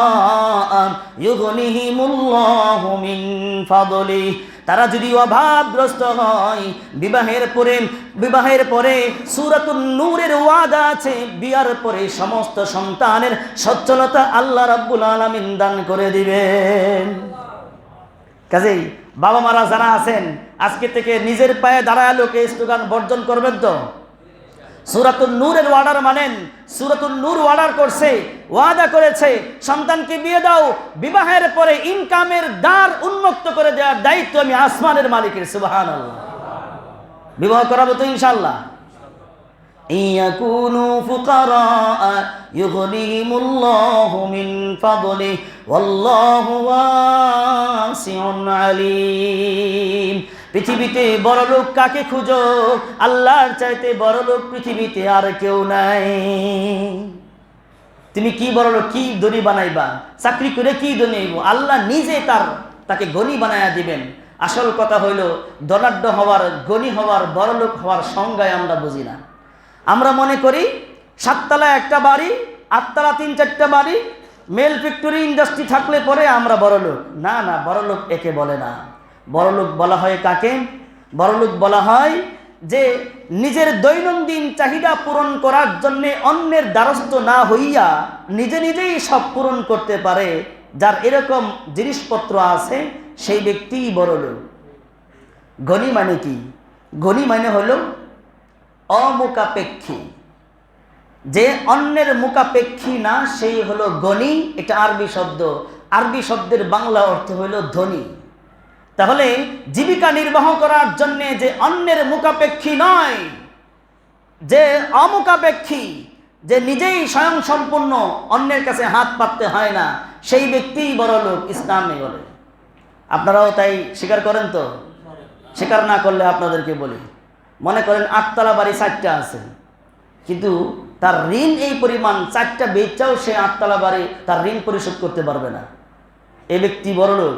ইউগনিহিমুল্লাহু মিন ফাদলিহি। তারা যদি অভাবগ্রস্ত হয়, বিবাহের পরে সূরাতুন নূরের ওয়াদা আছে, বিয়ার পরে সমস্ত সন্তানের সচ্ছলতা আল্লাহ রাব্বুল আলামিন দান করে দিবেন। কাজেই বাবা মারা যারা আছেন, আজকে থেকে নিজের পায়ে দাঁড়ায় লোকে স্লোগান বর্জন করবেন তো। সূরাতুন নূরের ওয়ার্ডার মানেন। সূরাতুন নূর ওয়ার্ডার করছে, ওয়াদা করেছে, সন্তানকে বিয়ে দাও, বিবাহের পরে ইনকামের দ্বার উন্মুক্ত করে দেওয়ার দায়িত্ব আমি আসমানের মালিকের। সুবহানাল্লাহ। বিবাহ করাবো তো ইনশাআল্লাহ। ইয়াকুনু ফুকারা ইউগনিহিমুল্লাহু মিন ফাদলিহি ওয়াল্লাহু ওয়াসিউন আলীম। পৃথিবীতে বড় লোক কাকে খুঁজো? আল্লাহর চাইতে বড় লোক পৃথিবীতে আর কেউ নাই। তুমি কি বড় লোক, কি ধনী বানাইবা, চাকরি করে কি ধনী হইব? আল্লাহ নিজে তাকে গনি বানায়া দিবেন। আসল কথা হইল, ধনাঢ্য হওয়ার, গনি হওয়ার, বড় লোক হওয়ার সংজ্ঞায় আমরা বুঝি না। আমরা মনে করি ৭ তলা একটা বাড়ি, ৮ তলা ৩-৪টা বাড়ি, মেল ফ্যাক্টরি, ইন্ডাস্ট্রি থাকলে পরে আমরা বড় লোক। না না, বড় লোক একে বলে না। বড়লোক বলা হয় কাকে? বড়লোক বলা হয় যে নিজের দৈনন্দিন চাহিদা পূরণ করার জন্য অন্যের দ্বারস্থ না হইয়া নিজে নিজেই সব পূরণ করতে পারে, যার এরকম জিনিসপত্র আছে, সেই ব্যক্তিই বড়লোক। গনি মানে কি? গনি মানে হলো অমুখাপেক্ষী, যে অন্যের মুখাপেক্ষী না, সেই হলো গনি। এটা আরবি শব্দ। আরবি শব্দের বাংলা অর্থ হলো ধনী। তাহলে জীবিকা নির্বাহ করার জন্য যে অন্যের মুখাপেক্ষী নয়, যে অমুখাপেক্ষী, যে নিজেই স্বয়ং সম্পূর্ণ, অন্যের কাছে হাত পাততে হয় না, সেই ব্যক্তিই বড় লোক ইসলামে বলে। আপনারাও তাই স্বীকার করেন তো? স্বীকার না করলে আপনাদেরকে বলি, মনে করেন 8তলা বাড়ি 4টা আছে, কিন্তু তার ঋণ এই পরিমাণ, 4টা বেচাও সে 8তলা বাড়ি তার ঋণ পরিশোধ করতে পারবে না। এই ব্যক্তি বড় লোক?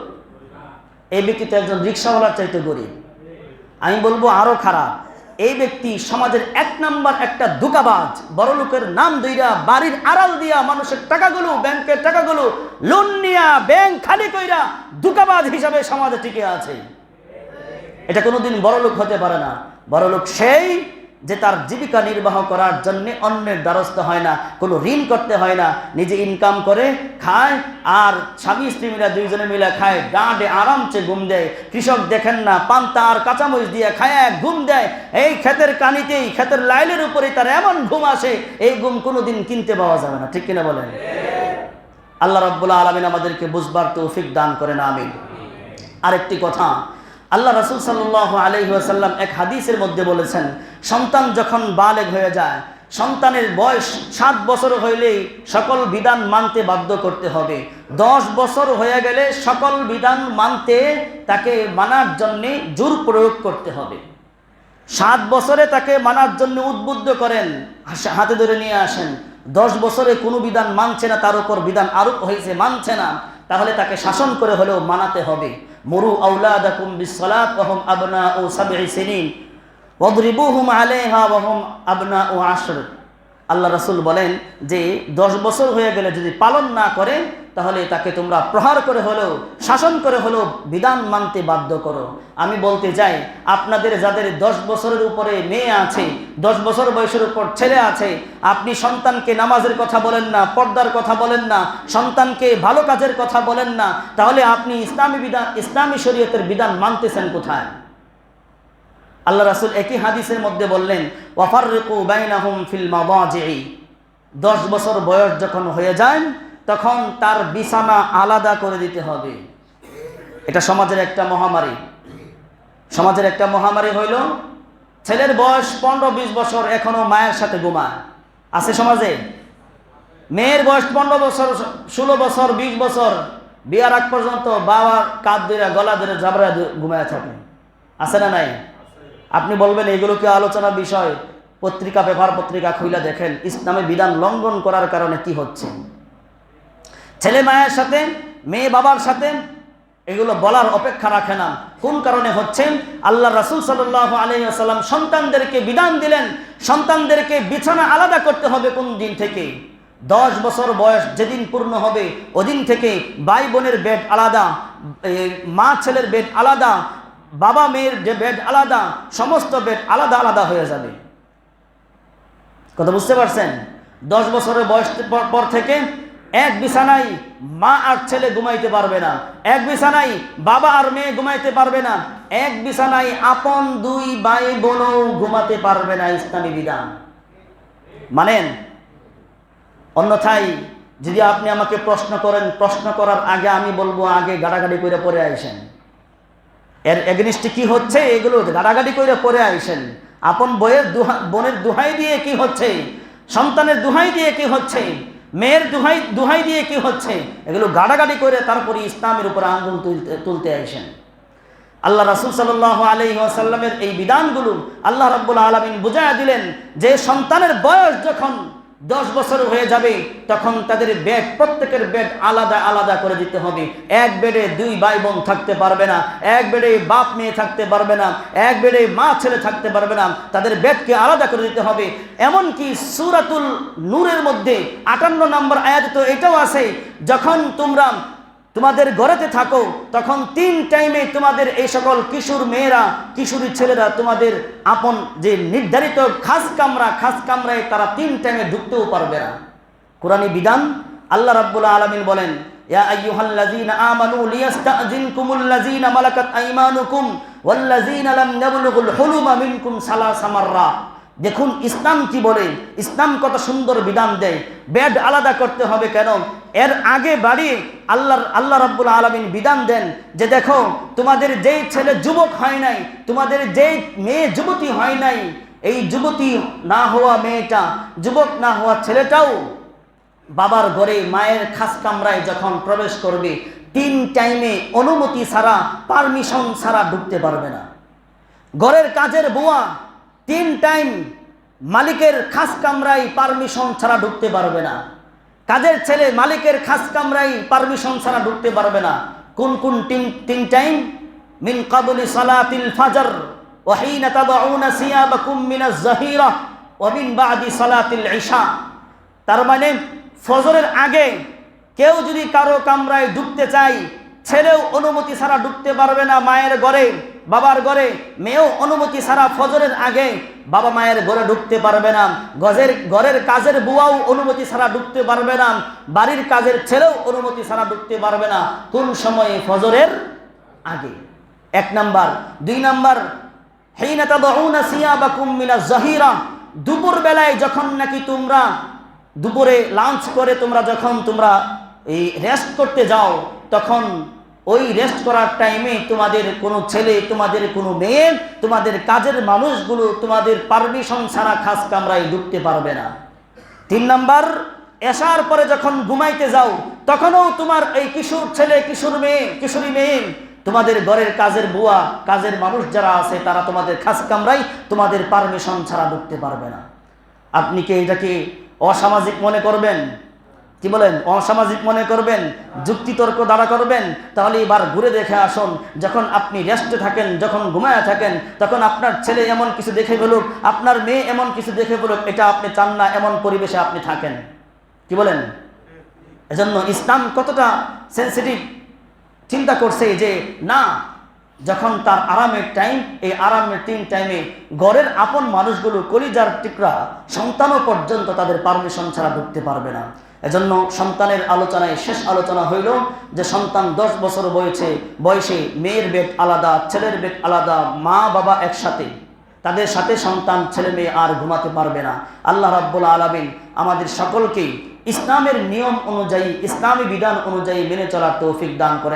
এই ব্যক্তি তো একজন রিক্সাওয়ালার চাইতে গরিব। আমি বলবো আরো খারাপ, এই ব্যক্তি সমাজের 1 নাম্বার একটা ধোঁকাবাজ। বড় লোকের নাম দইরা বাড়ির আড়াল দিয়া মানুষের টাকাগুলো, ব্যাংকের টাকাগুলো লোন নিয়া ব্যাংক খালি কইরা ধোঁকাবাজ হিসাবে সমাজে টিকে আছে। এটা কোনোদিন বড় লোক হতে পারে না। বড় লোক সেই যে তার জীবিকা নির্বাহ করার জন্য অন্যের দ্বারস্থ হয় না, কোনো ঋণ করতে হয় না, নিজে ইনকাম করে খায়, আর স্বামী স্ত্রী মিলে দুইজনে মিলে খায়, ডাঁডে আরামসে ঘুম দেয়। কৃষক দেখেন না, পান্তা আর কাঁচামরিচ দিয়ে খায় ঘুম দেয়। এই ক্ষেতের কানিতেই, ক্ষেতের লাইলের উপরে তার এমন ঘুম আসে, এই ঘুম কোনোদিন কিনতে পাওয়া যাবে না। ঠিক কিনা বলেন? আল্লাহ রাব্বুল আলামিন আমাদেরকে বুঝবার তৌফিক দান করেন, আমিন। আরেকটি কথা, আল্লাহ রাসূল সাল্লাল্লাহু আলাইহি ওয়াসাল্লাম এক হাদিসের মধ্যে বলেছেন, সন্তান যখন বালেগ হয়ে যায়, সন্তানের বয়স 7 বছর হইলেই সকল বিধান মানতে বাধ্য করতে হবে। 10 বছর হয়ে গেলে সকল বিধান মানতে, তাকে মানার জন্য জোর প্রয়োগ করতে হবে। 7 বছরে তাকে মানার জন্য উদ্বুদ্ধ করেন, হাতে ধরে নিয়ে আসেন। 10 বছরে কোনো বিধান মানছে না, তার উপর বিধান আরোপ হয়েছে, মানছে না, তাহলে তাকে শাসন করে হলেও মানাতে হবে। মুরু আওলাদাকুম বিসসালাত ওয়া হুম আবনাউ 7 সিনিন ওয়াদরিবুহুম আলাইহা ওয়া হুম আবনাউ 10। আল্লাহ রাসূল বলেন যে 10 বছর হয়ে গেলে যদি পালন না করে, তাহলে তাকে তোমরা প্রহার করে হলেও, শাসন করে হলেও বিধান মানতে বাধ্য করো। আমি বলতে চাই, আপনাদের যাদের 10 বছরের উপরে মেয়ে আছে, 10 বছর বয়সের উপর ছেলে আছে, আপনি সন্তানকে নামাজের কথা বলেন না, পর্দার কথা বলেন না, সন্তানকে ভালো কাজের কথা বলেন না, তাহলে আপনি ইসলামী শরীয়তের বিধান মানতেছেন কোথায়? আল্লাহ রাসূল একই হাদিসের মধ্যে বললেন, ওয়াফাররিকু বাইনাহুম ফিল মাদাজি'i। 10 বছর বয়স যখন হয়ে যায়, তখন তার বিছানা আলাদা করে দিতে হবে। এটা সমাজের একটা মহামারী। সমাজের একটা মহামারী হইল, ছেলের বয়স 15-20 বছর এখনো মায়ের সাথে ঘুমায়। আছে সমাজে? মেয়ের বয়স 15 বছর, 16 বছর, 20 বছর, বিয়ার আগ পর্যন্ত বাবার কাঁধ ধরে, গলা ধরে, জাবরা ঘুমায় থাকে। আছে না নাই? আপনি বলবেন এগুলো কি আলোচনার বিষয়? পত্রিকা, পেপার পত্রিকা খুইলা দেখেন, ইসলামের বিধান লঙ্ঘন করার কারণে কি হচ্ছে। ছেলে মায়ের সাথে, মেয়ে বাবার সাথে, এগুলো বলার অপেক্ষা রাখে না। কোন কারণে হচ্ছে? আল্লাহ রাসূল সাল্লাল্লাহু আলাইহি ওয়াসাল্লাম সন্তানদেরকে বিধান দিলেন, সন্তানদেরকে বিছানা আলাদা করতে হবে। কোন দিন থেকে? 10 বছর বয়স যেদিন পূর্ণ হবে, ওদিন থেকে ভাই বোনের বেড আলাদা, মা ছেলের বেড আলাদা, বাবা মেয়ের যে বেড আলাদা, সমস্ত বেড আলাদা আলাদা হয়ে যাবে। কথা বুঝতে পারছেন? 10 বছরের বয়স পর থেকে এক বিছানায় মা আর ছেলে ঘুমাইতে পারবে না, এক বিছানায় বাবা আর মেয়ে ঘুমাইতে পারবে না, এক বিছানায় আপন 2 ভাই বোনও ঘুমাতে পারবে না। ইসলামী বিধান মানেন? অন্যথায় যদি আপনি আমাকে প্রশ্ন করেন, প্রশ্ন করার আগে আমি বলবো, আগে গাড়াগাড়ি করে পড়ে আইসেন। এর এগেনিস্টে কি হচ্ছে এগুলো গাড়াগাড়ি করে পড়ে আইসেন। আপন বোনের দুহাই দিয়ে কি হচ্ছে, সন্তানের দুহাই দিয়ে কি হচ্ছে, মেয়ের দুহাই দিয়ে কি হচ্ছে, এগুলো গাড়াগাড়ি করে তারপরে ইসলামের উপর আঙ্গুল তুলতে আইসেন। আল্লাহ রাসূল সাল্লাল্লাহু আলাইহি ওয়াসাল্লামের এই বিধানগুলো আল্লাহ রাব্বুল আলামিন বুঝাইয়া দিলেন যে সন্তানের বয়স যখন 10 বছর হয়ে যাবে, তখন তাদের বেড, প্রত্যেকের বেড আলাদা আলাদা করে দিতে হবে। এক বেডে 2 ভাই বোন থাকতে পারবে না, এক বেডে বাপ মেয়ে থাকতে পারবে না, এক বেডে মা ছেলে থাকতে পারবে না, তাদের বেডকে আলাদা করে দিতে হবে। এমনকি সূরাতুল নূরের মধ্যে 58 নম্বর আয়াতে তো এটাও আছে, যখন তোমরা তোমাদের ঘরেতে থাকো, তখন 3 টাইমে তোমাদের এই সকল কিশোর মেয়েরা, কিশোরী ছেলেরা তোমাদের আপন যে নির্ধারিত খাস কামরায় তারা 3 টাইমে ঢুকতেও পারবে না। কোরআনী বিধান। আল্লাহ রাব্বুল আলামিন বলেন, ইয়া আইয়ুহাল্লাযীনা আমানু লিয়াস্তাযিনকুমুল্লাযীনা মালাকাত আইমানুকুম ওয়াল্লাযীনা লাম ইয়াবলুগুল হুলুমা মিনকুম সালাসা মাররা। দেখুন ইসলাম কি বলে, ইসলাম কত সুন্দর বিধান দেয়। বেড আলাদা করতে হবে কেন? এর আগে বাড়িয়ে আল্লাহ রাব্বুল আলামিন বিধান দেন যে দেখো, তোমাদের যেই ছেলে যুবক হয় নাই, তোমাদের যেই মেয়ে যুবতী হয় নাই, এই যুবতী না হওয়া মেয়েটা, যুবক না হওয়া ছেলেটাও বাবার ঘরে মায়ের খাস কামরায় যখন প্রবেশ করবে 3 টাইমে অনুমতি ছাড়া, পারমিশন ছাড়া ঢুকতে পারবে না। ঘরের কাজের বুয়া 3 টাইম মালিকের খাস কামরায় পারমিশন ছাড়া ঢুকতে পারবে না। কাজের ছেলে মালিকের খাস কামরায় পারমিশন ছাড়া ঢুকতে পারবে না। কোন কোন 3 টাইম? মিন ক্বাবলি সালাতিল ফাজর ওয়া হিনা তাদউনা সিয়াবাকুম মিনাজ যাহিরা ওয়া মিন বাদি সালাতিল ইশা। তার মানে ফজরের আগে কেউ যদি কারো কামরায় ঢুকতে চায়, ছেলেও অনুমতি ছাড়া ঢুকতে পারবে না মায়ের ঘরে, বাবার ঘরে। মেয়েও অনুমতি ছাড়া ফজরের আগে বাবা মায়ের ঘরে ঢুকতে পারবে না। ঘরের কাজের বুয়াও অনুমতি ছাড়া ঢুকতে পারবে না। বাড়ির কাজের ছেলেও অনুমতি ছাড়া ঢুকতে পারবে না। কোন সময়ে? ফজরের আগে, 1 নাম্বার। 2 নাম্বার, হিনা তাদউনা সিয়াবাকুম মিনাজ যাহিরা, দুপুর বেলায় যখন নাকি তোমরা দুপুরে লাঞ্চ করে তোমরা এই রেস্ট করতে যাও, তখন ওই রেস্ট করার টাইমে তোমাদের কোনো ছেলে, তোমাদের কোনো মেয়ে, তোমাদের কাজের মানুষগুলো তোমাদের পারমিশন ছাড়া খাস কামরায় ঢুকতে পারবে না। 3 নাম্বার, এশার পরে যখন ঘুমাইতে যাও, তখনও তোমার এই কিশোর ছেলে, কিশোরী মেয়ে, তোমাদের ঘরের কাজের বুয়া, কাজের মানুষ যারা আছে, তারা তোমাদের খাস কামরায় তোমাদের পারমিশন ছাড়া ঢুকতে পারবে না। আপনি কি এটাকে অসামাজিক মনে করবেন? কি বলেন? অসামাজিক মনে করবেন? যুক্তিতর্ক দ্বারা করবেন? তাহলে এবার ঘুরে দেখে আসুন, যখন আপনি রেস্টে থাকেন, যখন ঘুমায়া থাকেন, তখন আপনার ছেলে এমন কিছু দেখে ফেলুক, আপনার মেয়ে এমন কিছু দেখে ফেলুক, এটা আপনি চান না, এমন পরিবেশে আপনি থাকেন। কি বলেন? এজন্য ইসলাম কতটা সেন্সিটিভ চিন্তা করছে যে না, যখন তার আরামের টাইম, এই আরামের 3 টাইমে ঘরের আপন মানুষগুলো, কলিজার টুকরা সন্তানও পর্যন্ত তাদের পারমিশন ছাড়া ঢুকতে পারবে না। এজন্য সন্তানের আলোচনায় শেষ আলোচনা হইল যে সন্তান 10 বছর বয়সে মেয়ের বেড আলাদা, ছেলের বেড আলাদা, মা বাবা একসাথে, তাদের সাথে সন্তান ছেলে মেয়ে আর ঘুমাতে পারবে না। আল্লাহ রাব্বুল আলামিন আমাদের সকলকে ইসলামের নিয়ম অনুযায়ী, ইসলামী বিধান অনুযায়ী মেনে চলার তৌফিক দান করেন।